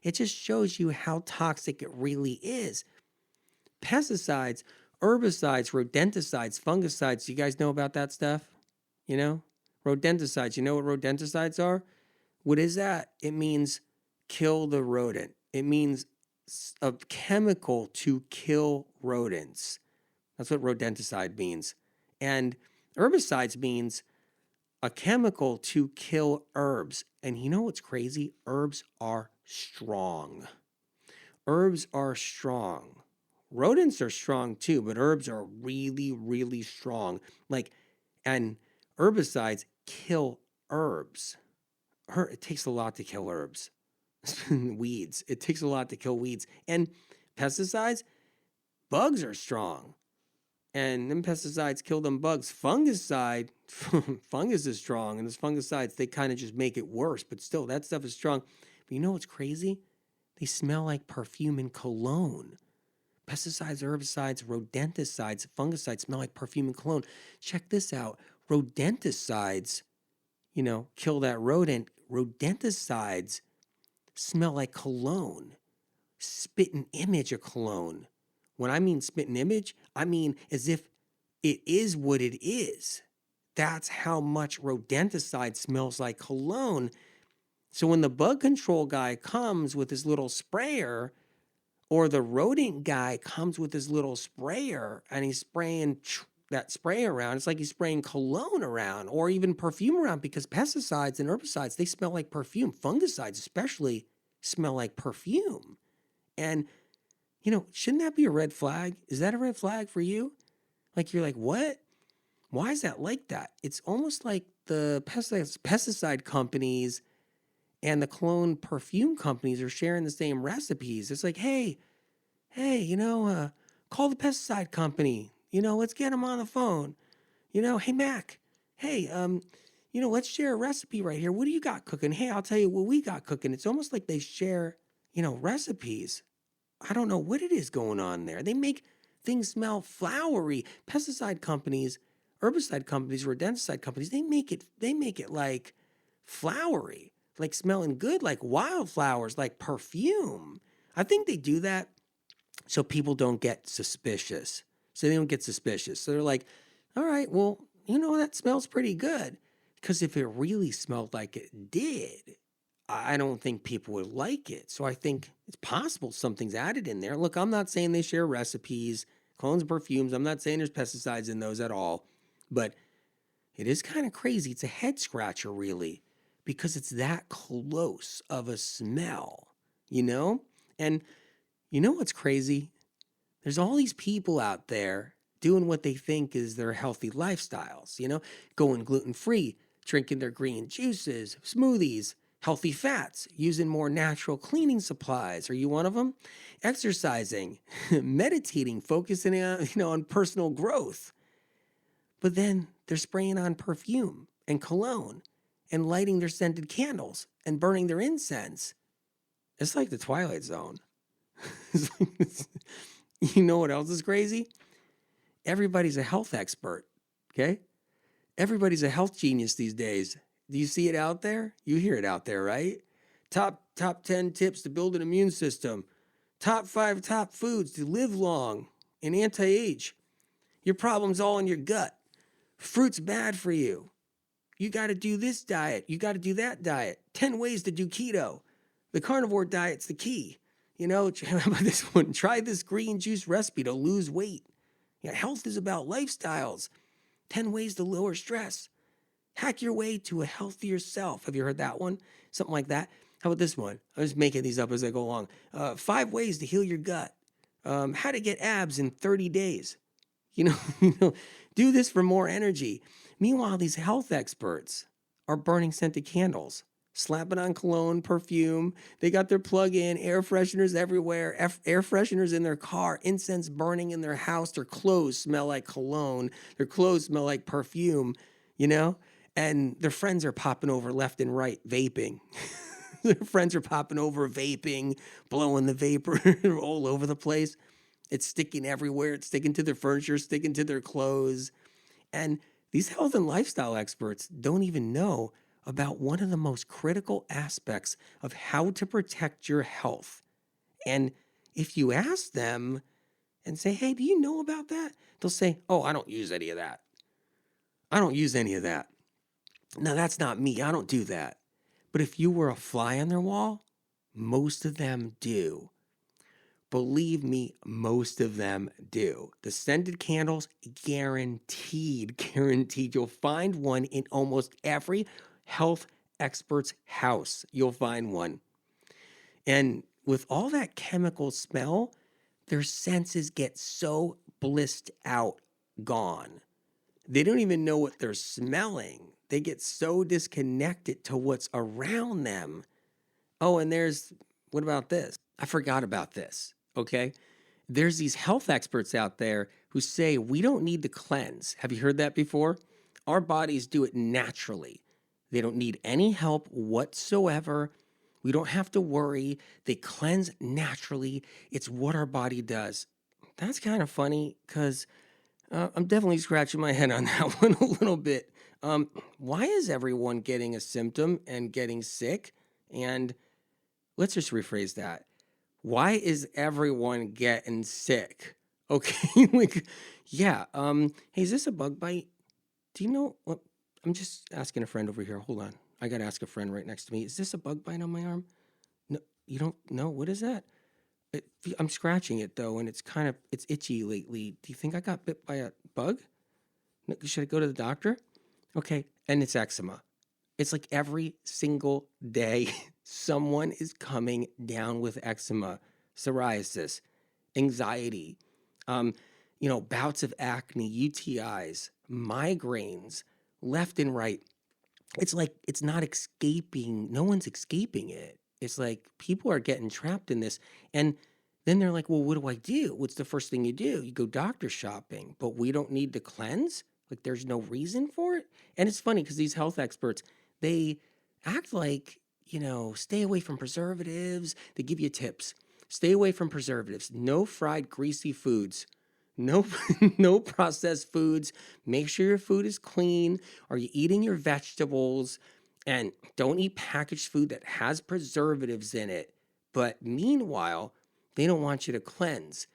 It just shows you how toxic it really is. Pesticides, herbicides, rodenticides, fungicides. You guys know about that stuff? Rodenticides. You know what rodenticides are? What is that? It means kill the rodent. It means a chemical to kill rodents. That's what rodenticide means. And herbicides means a chemical to kill herbs. And you know what's crazy? Herbs are strong. Herbs are strong. Rodents are strong too, but herbs are really, really strong. And herbicides kill herbs. It takes a lot to kill herbs. Weeds. It takes a lot to kill weeds. And pesticides, bugs are strong. And them pesticides kill them bugs. Fungicide, fungus is strong, and those fungicides, they kind of just make it worse. But still, that stuff is strong. But you know what's crazy? They smell like perfume and cologne. Pesticides, herbicides, rodenticides, fungicides smell like perfume and cologne. Check this out. Rodenticides, kill that rodent. Rodenticides smell like cologne. Spit and image of cologne. When I mean spit and image, I mean as if it is what it is. That's how much rodenticide smells like cologne. So when the bug control guy comes with his little sprayer, or the rodent guy comes with his little sprayer and he's spraying that spray around, it's like he's spraying cologne around or even perfume around, because pesticides and herbicides, they smell like perfume. Fungicides especially smell like perfume. And, shouldn't that be a red flag? Is that a red flag for you? Like, you're like, what? Why is that like that? It's almost like the pesticide companies and the cologne perfume companies are sharing the same recipes. It's like, hey, call the pesticide company. Let's get them on the phone. Hey, Mac, hey, let's share a recipe right here. What do you got cooking? Hey, I'll tell you what we got cooking. It's almost like they share, recipes. I don't know what it is going on there. They make things smell flowery. Pesticide companies, herbicide companies, rodenticide companies, they make it like flowery, like smelling good, like wildflowers, like perfume. I think they do that so people don't get suspicious. So they're like, all right, well, that smells pretty good. Because if it really smelled like it did, I don't think people would like it. So I think it's possible something's added in there. Look, I'm not saying they share recipes, colognes, perfumes. I'm not saying there's pesticides in those at all. But it is kind of crazy. It's a head scratcher, really, because it's that close of a smell, And what's crazy? There's all these people out there doing what they think is their healthy lifestyles, going gluten-free, drinking their green juices, smoothies, healthy fats, using more natural cleaning supplies. Are you one of them? Exercising, meditating, focusing on personal growth. But then they're spraying on perfume and cologne and lighting their scented candles and burning their incense. It's like the Twilight Zone. You know what else is crazy? Everybody's a health expert, okay? Everybody's a health genius these days. Do you see it out there? You hear it out there, right? Top 10 tips to build an immune system. Top 5 top foods to live long and anti-age. Your problem's all in your gut. Fruit's bad for you. You got to do this diet. You got to do that diet. 10 ways to do keto. The carnivore diet's the key. How about this one? Try this green juice recipe to lose weight. Health is about lifestyles. 10 ways to lower stress. Hack your way to a healthier self. Have you heard that one? Something like that. How about this one? I'm just making these up as I go along. 5 ways to heal your gut. How to get abs in 30 days. Do this for more energy. Meanwhile, these health experts are burning scented candles, slapping on cologne, perfume. They got their plug-in air fresheners everywhere, air fresheners in their car, incense burning in their house. Their clothes smell like cologne. Their clothes smell like perfume, and their friends are popping over left and right, vaping. Their friends are popping over, vaping, blowing the vapor all over the place. It's sticking everywhere. It's sticking to their furniture, sticking to their clothes. And these health and lifestyle experts don't even know about one of the most critical aspects of how to protect your health. And if you ask them and say, hey, do you know about that? They'll say, oh, I don't use any of that. I don't use any of that. No, that's not me. I don't do that. But if you were a fly on their wall, most of them do. Believe me, most of them do. The scented candles, guaranteed. You'll find one in almost every health expert's house. You'll find one. And with all that chemical smell, their senses get so blissed out, gone. They don't even know what they're smelling. They get so disconnected to what's around them. Oh, and what about this? I forgot about this. Okay. there's these health experts out there who say we don't need to cleanse. Have you heard that before? Our bodies do it naturally. They don't need any help whatsoever. We don't have to worry. They cleanse naturally. It's what our body does. That's kind of funny because I'm definitely scratching my head on that one a little bit. Why is everyone getting a symptom and getting sick? And let's just rephrase that. Why is everyone getting sick? Okay, like, yeah. Hey, is this a bug bite? Do you know what? I'm just asking a friend over here. Hold on. I got to ask a friend right next to me. Is this a bug bite on my arm? No, you don't know. What is that? I'm scratching it though, and it's itchy lately. Do you think I got bit by a bug? Should I go to the doctor? Okay, and it's eczema. It's like every single day someone is coming down with eczema, psoriasis, anxiety, bouts of acne, UTIs, migraines, left and right. It's like it's not escaping. No one's escaping it. It's like people are getting trapped in this. And then they're like, well, what do I do? What's the first thing you do? You go doctor shopping, but we don't need to cleanse? Like there's no reason for it? And it's funny because these health experts, they act like, stay away from preservatives. They give you tips. Stay away from preservatives. No fried, greasy foods. No, no processed foods. Make sure your food is clean. Are you eating your vegetables? And don't eat packaged food that has preservatives in it. But meanwhile, they don't want you to cleanse.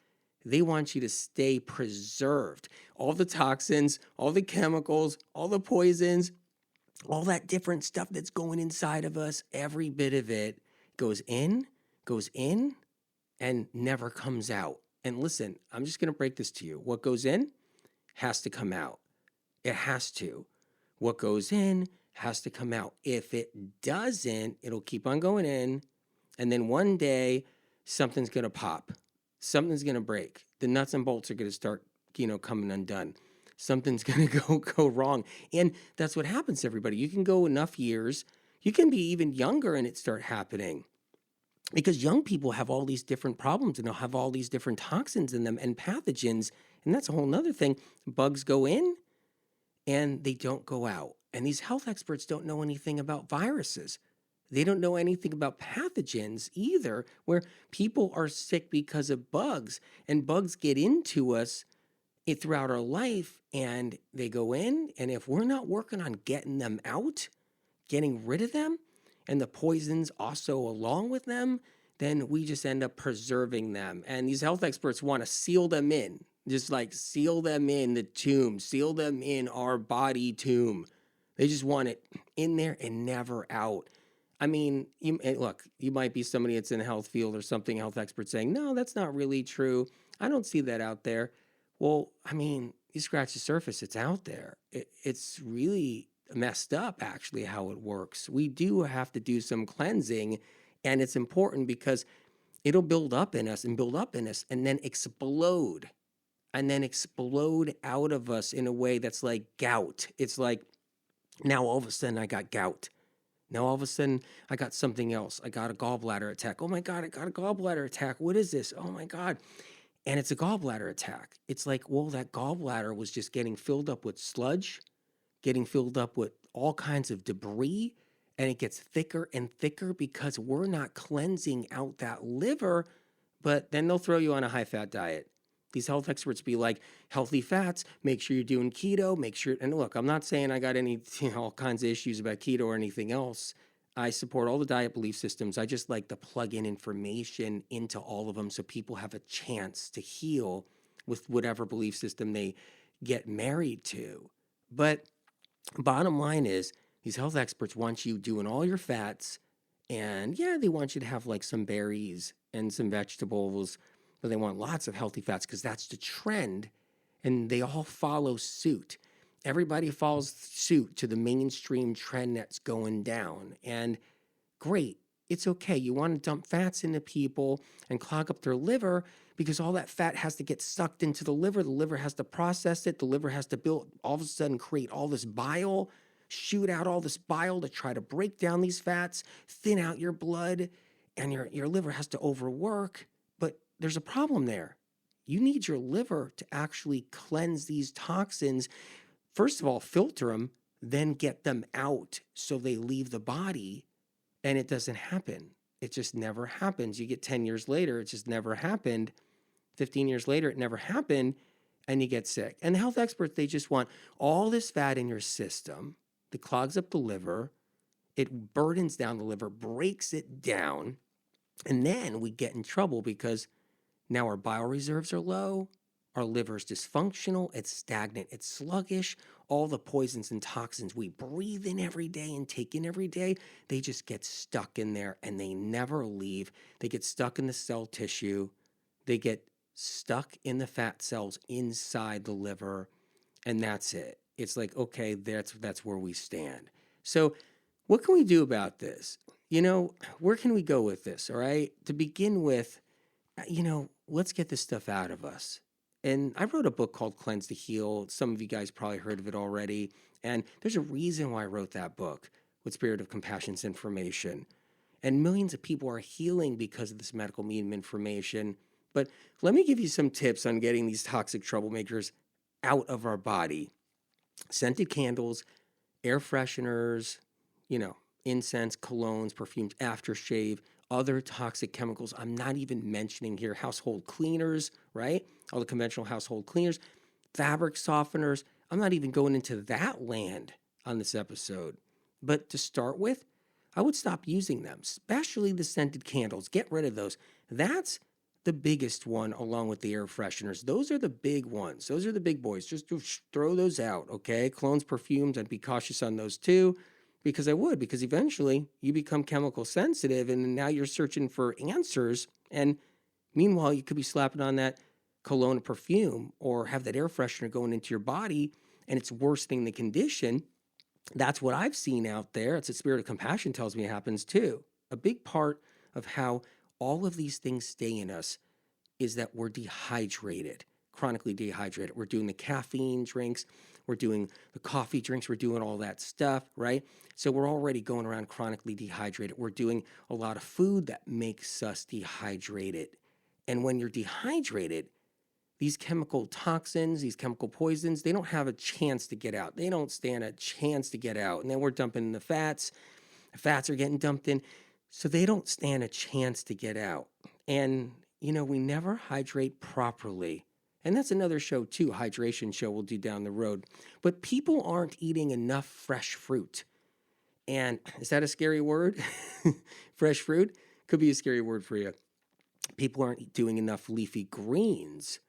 They want you to stay preserved. All the toxins, all the chemicals, all the poisons, all that different stuff that's going inside of us, every bit of it goes in, and never comes out. And listen, I'm just going to break this to you. What goes in has to come out. It has to. What goes in has to come out. If it doesn't, it'll keep on going in. And then one day, something's going to pop. Something's going to break. The nuts and bolts are going to start, coming undone. Something's going to go wrong. And that's what happens to everybody. You can go enough years. You can be even younger and it start happening. Because young people have all these different problems and they'll have all these different toxins in them and pathogens. And that's a whole nother thing. Bugs go in and they don't go out. And these health experts don't know anything about viruses. They don't know anything about pathogens either, where people are sick because of bugs and bugs get into us throughout our life and they go in. And if we're not working on getting them out, getting rid of them, and the poisons also along with them, then we just end up preserving them. And these health experts want to seal them in, just like seal them in the tomb, seal them in our body tomb. They just want it in there and never out. I mean, look, you might be somebody that's in the health field or something, health expert saying, no, that's not really true. I don't see that out there. Well, I mean, you scratch the surface, it's out there. It's really messed up, actually, how it works. We do have to do some cleansing, and it's important because it'll build up in us and build up in us and then explode out of us in a way that's like gout. It's like, now all of a sudden I got gout. Now all of a sudden I got something else. I got a gallbladder attack. Oh my God, I got a gallbladder attack. What is this? Oh my God. And it's a gallbladder attack. It's like, well, that gallbladder was just getting filled up with sludge, getting filled up with all kinds of debris, and it gets thicker and thicker because we're not cleansing out that liver. But then they'll throw you on a high-fat diet. These health experts be like, healthy fats, make sure you're doing keto, make sure, and look, I'm not saying I got any, all kinds of issues about keto or anything else. I support all the diet belief systems. I just like to plug in information into all of them so people have a chance to heal with whatever belief system they get married to. But bottom line is, these health experts want you doing all your fats, and yeah, they want you to have like some berries and some vegetables, but they want lots of healthy fats because that's the trend, and they all follow suit. Everybody follows suit to the mainstream trend that's going down, and great, it's okay. You want to dump fats into people and clog up their liver because all that fat has to get sucked into the liver. The liver has to process it. The liver has to build, all of a sudden create all this bile, shoot out all this bile to try to break down these fats, thin out your blood, and your liver has to overwork. But there's a problem there. You need your liver to actually cleanse these toxins. First of all, filter them, then get them out so they leave the body. And it doesn't happen. It just never happens. You get 10 years later, it just never happened. 15 years later, it never happened, and you get sick. And the health experts, they just want all this fat in your system that clogs up the liver. It burdens down the liver, breaks it down, and then we get in trouble because now our bioreserves are low, our liver's dysfunctional, it's stagnant, it's sluggish. All the poisons and toxins we breathe in every day and take in every day, they just get stuck in there and they never leave. They get stuck in the cell tissue. They get stuck in the fat cells inside the liver, and that's it. It's like, okay, that's where we stand. So what can we do about this? Where can we go with this? All right. To begin with, let's get this stuff out of us. And I wrote a book called Cleanse to Heal. Some of you guys probably heard of it already. And there's a reason why I wrote that book with Spirit of Compassion's information. And millions of people are healing because of this medical medium information. But let me give you some tips on getting these toxic troublemakers out of our body. Scented candles, air fresheners, incense, colognes, perfumes, aftershave, other toxic chemicals. I'm not even mentioning here household cleaners, right? All the conventional household cleaners, fabric softeners. I'm not even going into that land on this episode. But to start with, I would stop using them, especially the scented candles. Get rid of those. That's the biggest one, along with the air fresheners. Those are the big ones. Those are the big boys. Just throw those out, okay? Colognes, perfumes, I'd be cautious on those too. Because eventually you become chemical sensitive and now you're searching for answers. And meanwhile, you could be slapping on that cologne perfume or have that air freshener going into your body and it's worsening the condition. That's what I've seen out there. It's a Spirit of Compassion tells me it happens too. A big part of how all of these things stay in us is that we're dehydrated, chronically dehydrated. We're doing the caffeine drinks. We're doing the coffee drinks. We're doing all that stuff, right? So we're already going around chronically dehydrated. We're doing a lot of food that makes us dehydrated. And when you're dehydrated, these chemical toxins, these chemical poisons, they don't have a chance to get out. They don't stand a chance to get out. And then we're dumping in the fats. The fats are getting dumped in. So they don't stand a chance to get out. And, we never hydrate properly. And that's another show too, hydration show we'll do down the road. But people aren't eating enough fresh fruit. And is that a scary word? Fresh fruit? Could be a scary word for you. People aren't doing enough leafy greens.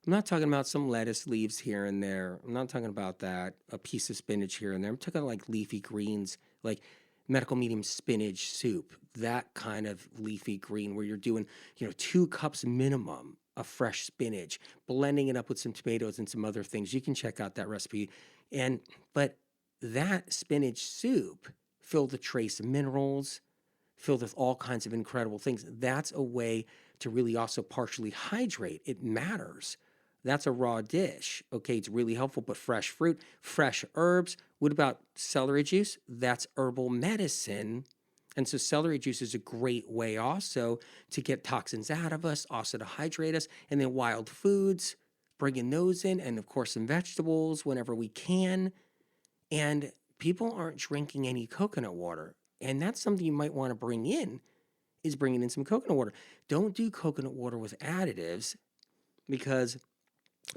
I'm not talking about some lettuce leaves here and there. I'm not talking about that, a piece of spinach here and there. I'm talking like leafy greens, like medical medium spinach soup, that kind of leafy green where you're doing, 2 cups minimum of fresh spinach, blending it up with some tomatoes and some other things. You can check out that recipe. But that spinach soup filled with trace minerals, filled with all kinds of incredible things. That's a way to really also partially hydrate. It matters. That's a raw dish. Okay, it's really helpful, but fresh fruit, fresh herbs. What about celery juice? That's herbal medicine. And so celery juice is a great way also to get toxins out of us, also to hydrate us. And then wild foods, bringing those in. And of course, some vegetables whenever we can. And people aren't drinking any coconut water. And that's something you might want to bring in, is bringing in some coconut water. Don't do coconut water with additives because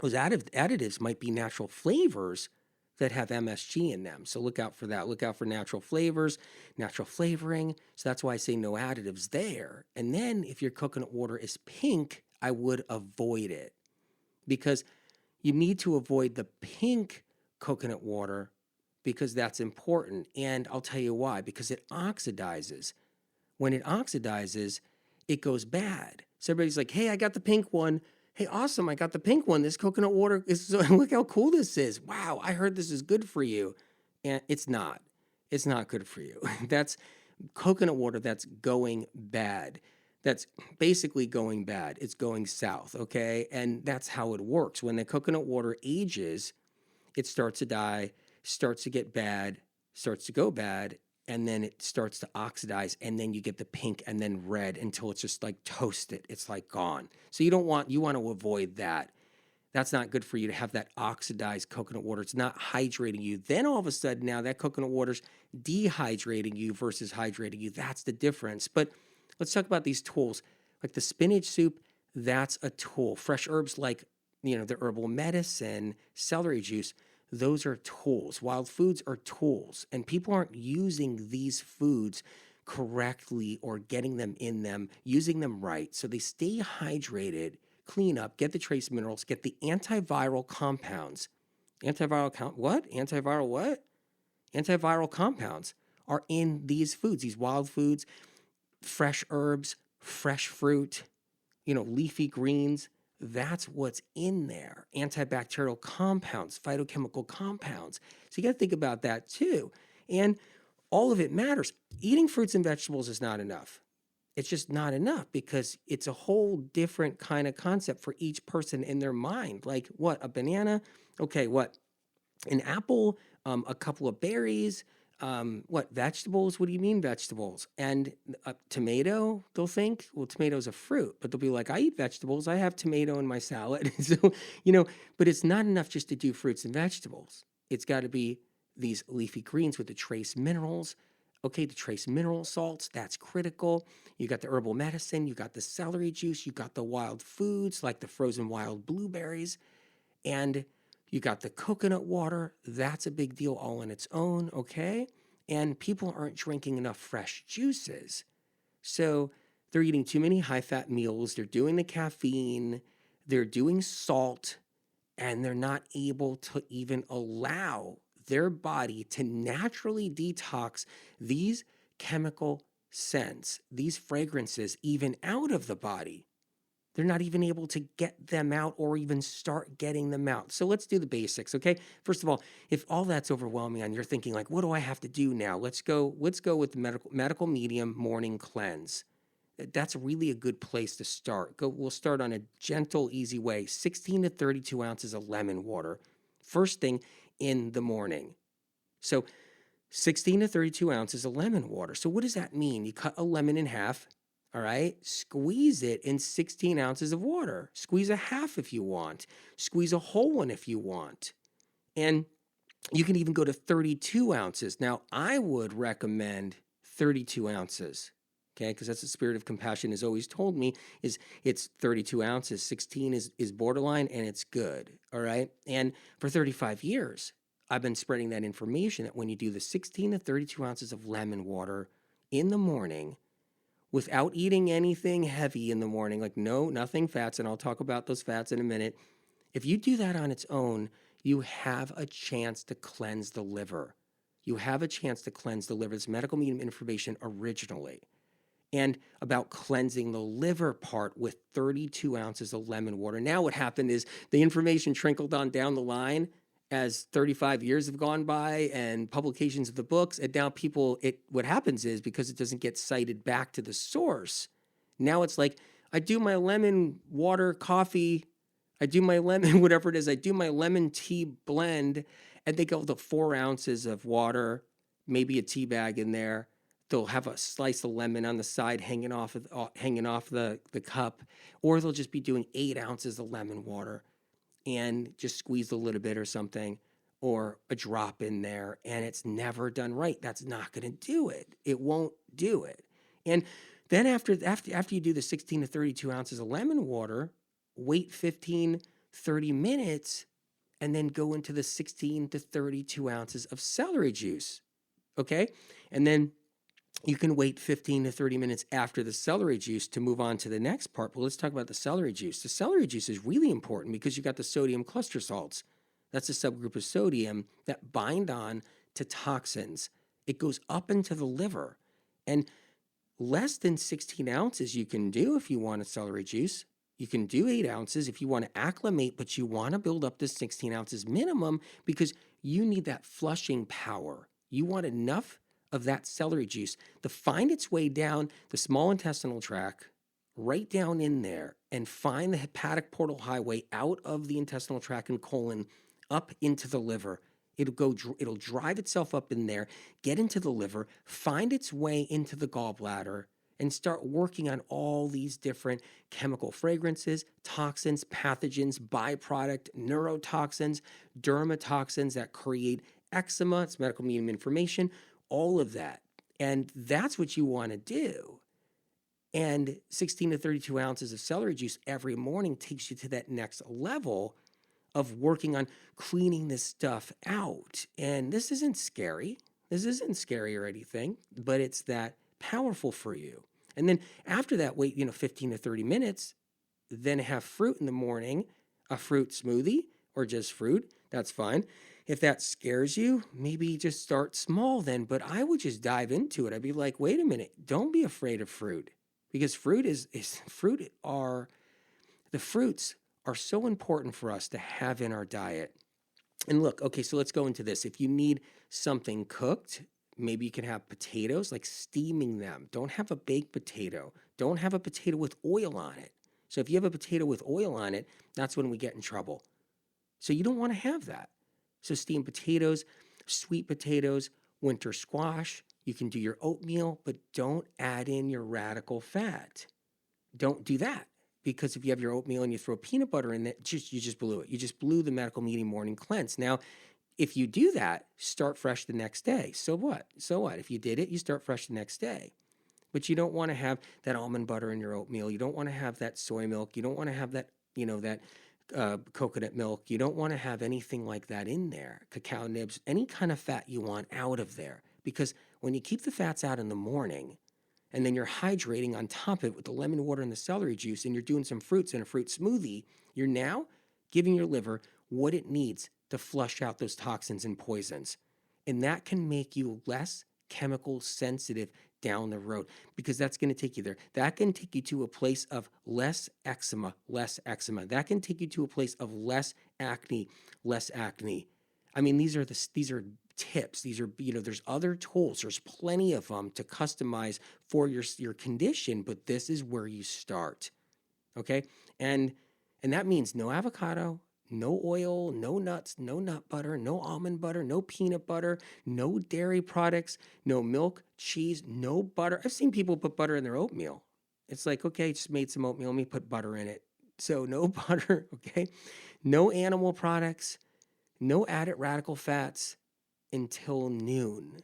those additives might be natural flavors that have MSG in them. So look out for that. Look out for natural flavors, natural flavoring. So that's why I say no additives there. And then if your coconut water is pink, I would avoid it because you need to avoid the pink coconut water because that's important. And I'll tell you why, because it oxidizes. When it oxidizes, it goes bad. So everybody's like, hey, I got the pink one. Hey, awesome, I got the pink one. This coconut water is, look how cool this is. Wow, I heard this is good for you. And it's not. It's not good for you. That's coconut water that's going bad. That's basically going bad. It's going south, okay? And that's how it works. When the coconut water ages, it starts to die, starts to get bad, starts to go bad, and then it starts to oxidize, and then you get the pink and then red until it's just like toasted. It's like gone. So you want to avoid that. That's not good for you to have that oxidized coconut water. It's not hydrating you. Then all of a sudden now that coconut water's dehydrating you versus hydrating you. That's the difference. But let's talk about these tools. Like the spinach soup, that's a tool. Fresh herbs like, the herbal medicine, celery juice, those are tools. Wild foods are tools. And people aren't using these foods correctly or getting them in them, using them right. So they stay hydrated, clean up, get the trace minerals, get the antiviral compounds. What? Antiviral what? Antiviral compounds are in these foods, these wild foods, fresh herbs, fresh fruit, leafy greens. That's what's in there. Antibacterial compounds, phytochemical compounds. So you got to think about that too. And all of it matters. Eating fruits and vegetables is not enough. It's just not enough because it's a whole different kind of concept for each person in their mind. Like what? A banana? Okay, what? An apple, a couple of berries, what, vegetables? What do you mean vegetables? And a tomato, they'll think, well, tomato's a fruit, but they'll be like, I eat vegetables. I have tomato in my salad. So, but it's not enough just to do fruits and vegetables. It's got to be these leafy greens with the trace minerals. Okay, the trace mineral salts, that's critical. You got the herbal medicine, you got the celery juice, you got the wild foods like the frozen wild blueberries, and you got the coconut water. That's a big deal all on its own, okay? And people aren't drinking enough fresh juices. So they're eating too many high-fat meals. They're doing the caffeine. They're doing salt. And they're not able to even allow their body to naturally detox these chemical scents, these fragrances, even out of the body. They're not even able to get them out or even start getting them out. So let's do the basics, okay? First of all, if all that's overwhelming and you're thinking like, what do I have to do now? Let's go with the medical medium morning cleanse. That's really a good place to start. We'll start on a gentle, easy way. 16 to 32 ounces of lemon water. First thing in the morning. So 16 to 32 ounces of lemon water. So what does that mean? You cut a lemon in half. All right, squeeze it in 16 ounces of water. Squeeze a half if you want. Squeeze a whole one if you want. And you can even go to 32 ounces. Now, I would recommend 32 ounces, okay? Because that's the Spirit of Compassion has always told me is it's 32 ounces. 16 is borderline and it's good, all right? And for 35 years, I've been spreading that information that when you do the 16 to 32 ounces of lemon water in the morning, without eating anything heavy in the morning, like nothing fats, and I'll talk about those fats in a minute. If you do that on its own, you have a chance to cleanse the liver. You have a chance to cleanse the liver. It's medical medium information originally. And about cleansing the liver part with 32 ounces of lemon water. Now what happened is the information trickled on down the line as 35 years have gone by and publications of the books, and now what happens is because it doesn't get cited back to the source, now it's like, I do my lemon water coffee, I do my lemon, whatever it is, I do my lemon tea blend, and they go to 4 ounces of water, maybe a tea bag in there. They'll have a slice of lemon on the side hanging off the cup, or they'll just be doing 8 ounces of lemon water and just squeeze a little bit or something, or a drop in there, and it's never done right. That's not going to do it. It won't do it. And then after you do the 16 to 32 ounces of lemon water, wait 15, 30 minutes, and then go into the 16 to 32 ounces of celery juice, okay? And then you can wait 15 to 30 minutes after the celery juice to move on to the next part. But let's talk about the celery juice. The celery juice is really important because you got the sodium cluster salts. That's a subgroup of sodium that bind on to toxins. It goes up into the liver. And less than 16 ounces you can do if you want a celery juice. You can do 8 ounces if you want to acclimate, but you want to build up to 16 ounces minimum because you need that flushing power. You want enough of that celery juice to find its way down the small intestinal tract, right down in there, and find the hepatic portal highway out of the intestinal tract and colon up into the liver. It'll drive itself up in there, get into the liver, find its way into the gallbladder, and start working on all these different chemical fragrances, toxins, pathogens, byproduct, neurotoxins, dermatoxins that create eczema. It's medical medium information, all of that. And that's what you want to do. And 16 to 32 ounces of celery juice every morning takes you to that next level of working on cleaning this stuff out. And this isn't scary. This isn't scary or anything, but it's that powerful for you. And then after that, wait, 15 to 30 minutes, then have fruit in the morning, a fruit smoothie or just fruit. That's fine. If that scares you, maybe just start small then, but I would just dive into it. I'd be like, wait a minute, don't be afraid of fruit, because the fruits are so important for us to have in our diet. And look, okay, so let's go into this. If you need something cooked, maybe you can have potatoes, like steaming them. Don't have a baked potato. Don't have a potato with oil on it. So if you have a potato with oil on it, that's when we get in trouble. So you don't want to have that. So steamed potatoes, sweet potatoes, winter squash. You can do your oatmeal, but don't add in your radical fat. Don't do that, because if you have your oatmeal and you throw peanut butter in it, you just blew it. You just blew the medical medium morning cleanse. Now, if you do that, start fresh the next day. So what? If you did it, you start fresh the next day. But you don't want to have that almond butter in your oatmeal. You don't want to have that soy milk. You don't want to have that, coconut milk. You don't want to have anything like that in there. Cacao nibs, any kind of fat you want out of there. Because when you keep the fats out in the morning, and then you're hydrating on top of it with the lemon water and the celery juice, and you're doing some fruits in a fruit smoothie, you're now giving your liver what it needs to flush out those toxins and poisons. And that can make you less chemical sensitive down the road, because that's going to take you there. That can take you to a place of less eczema. That can take you to a place of less acne. I mean, these are tips. These are, there's other tools. There's plenty of them to customize for your condition, but this is where you start. Okay? And that means no avocado, no oil, no nuts, no nut butter, no almond butter, no peanut butter, no dairy products, no milk, cheese, no butter. I've seen people put butter in their oatmeal. It's like, okay, just made some oatmeal, let me put butter in it. So no butter, okay? No animal products, no added radical fats until noon.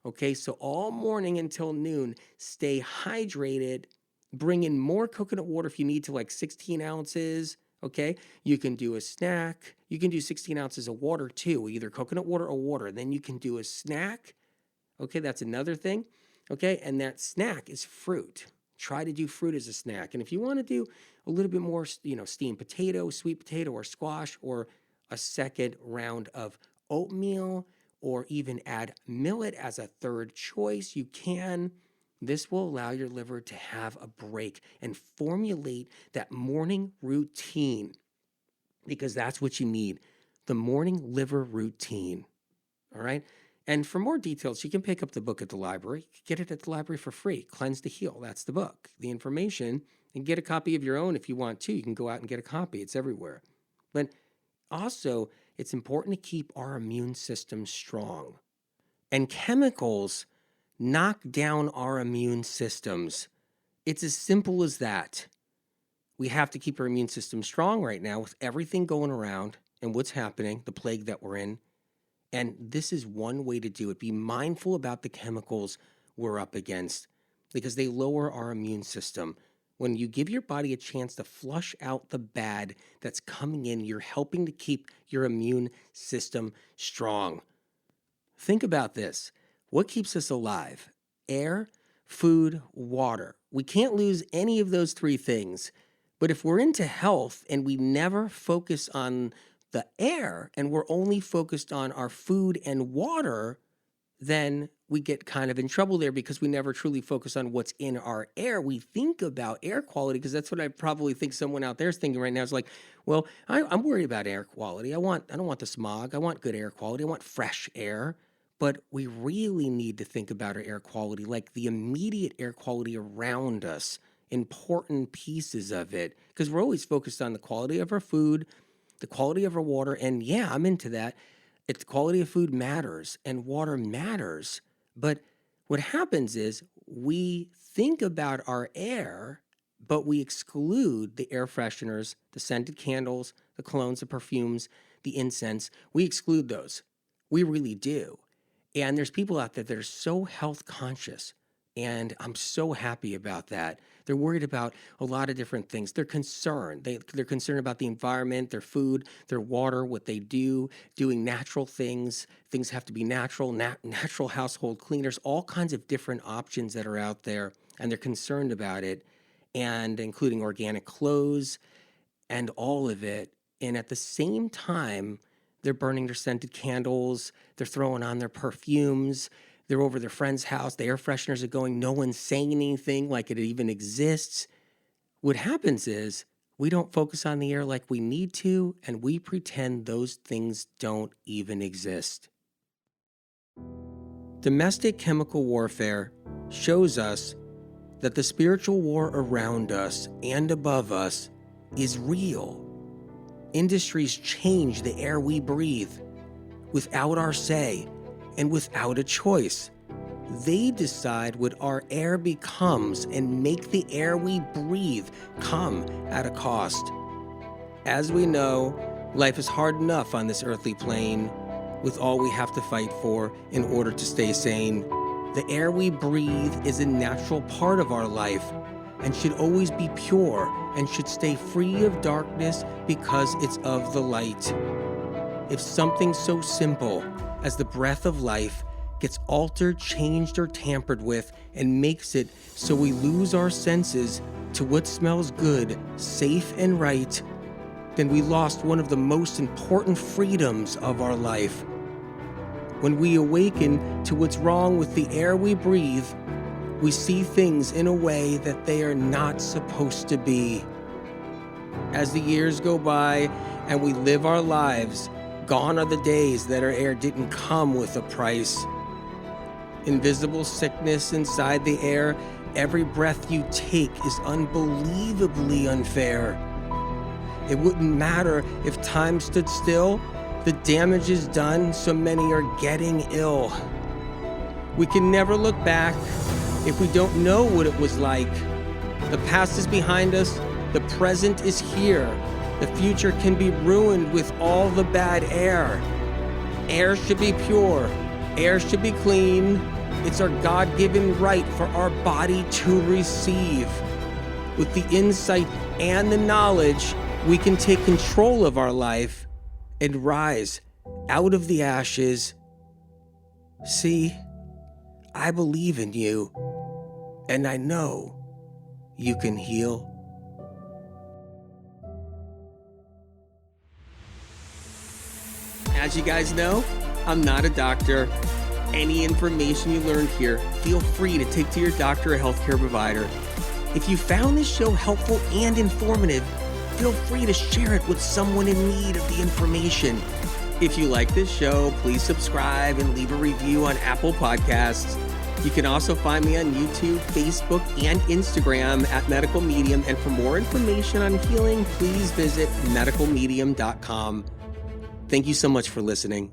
Okay, so all morning until noon, stay hydrated. Bring in more coconut water if you need to, like 16 ounces. Okay, you can do a snack. You can do 16 ounces of water too, either coconut water or water. Then you can do a snack. Okay, that's another thing. Okay, and that snack is fruit. Try to do fruit as a snack. And if you want to do a little bit more, steamed potato, sweet potato, or squash, or a second round of oatmeal, or even add millet as a third choice, you can. This will allow your liver to have a break and formulate that morning routine, because that's what you need, the morning liver routine. All right. And for more details, you can pick up the book at the library. Get it at the library for free. Cleanse to Heal. That's the book. The information, and get a copy of your own if you want to. You can go out and get a copy. It's everywhere. But also, it's important to keep our immune system strong. And chemicals knock down our immune systems. It's as simple as that. We have to keep our immune system strong right now with everything going around and what's happening, the plague that we're in. And this is one way to do it. Be mindful about the chemicals we're up against, because they lower our immune system. When you give your body a chance to flush out the bad that's coming in, you're helping to keep your immune system strong. Think about this. What keeps us alive? Air, food, water. We can't lose any of those three things. But if we're into health and we never focus on the air and we're only focused on our food and water, then we get kind of in trouble there, because we never truly focus on what's in our air. We think about air quality, because that's what I probably think someone out there is thinking right now. Is like, well, I'm worried about air quality. I don't want the smog. I want good air quality. I want fresh air. But we really need to think about our air quality, like the immediate air quality around us, important pieces of it, because we're always focused on the quality of our food, the quality of our water. And yeah, I'm into that. It's quality of food matters and water matters. But what happens is we think about our air, but we exclude the air fresheners, the scented candles, the colognes, the perfumes, the incense. We exclude those. We really do. And there's people out there that are so health conscious. And I'm so happy about that. They're worried about a lot of different things. They're concerned. They're concerned about the environment, their food, their water, what they do, doing natural things. Things have to be natural, natural household cleaners, all kinds of different options that are out there. And they're concerned about it, and including organic clothes and all of it. And at the same time, they're burning their scented candles. They're throwing on their perfumes. They're over their friend's house. The air fresheners are going. No one's saying anything like it even exists. What happens is we don't focus on the air like we need to, and we pretend those things don't even exist. Domestic chemical warfare shows us that the spiritual war around us and above us is real. Industries change the air we breathe without our say and without a choice. They decide what our air becomes and make the air we breathe come at a cost. As we know, life is hard enough on this earthly plane with all we have to fight for in order to stay sane. The air we breathe is a natural part of our life and should always be pure and should stay free of darkness because it's of the light. If something so simple as the breath of life gets altered, changed, or tampered with and makes it so we lose our senses to what smells good, safe, and right, then we lost one of the most important freedoms of our life. When we awaken to what's wrong with the air we breathe, we see things in a way that they are not supposed to be. As the years go by and we live our lives, gone are the days that our air didn't come with a price. Invisible sickness inside the air, every breath you take is unbelievably unfair. It wouldn't matter if time stood still. The damage is done, so many are getting ill. We can never look back if we don't know what it was like. The past is behind us, the present is here. The future can be ruined with all the bad air. Air should be pure, air should be clean. It's our God-given right for our body to receive. With the insight and the knowledge, we can take control of our life and rise out of the ashes. See, I believe in you, and I know you can heal. As you guys know, I'm not a doctor. Any information you learned here, feel free to take to your doctor or healthcare provider. If you found this show helpful and informative, feel free to share it with someone in need of the information. If you like this show, please subscribe and leave a review on Apple Podcasts. You can also find me on YouTube, Facebook, and Instagram at Medical Medium. And for more information on healing, please visit medicalmedium.com. Thank you so much for listening.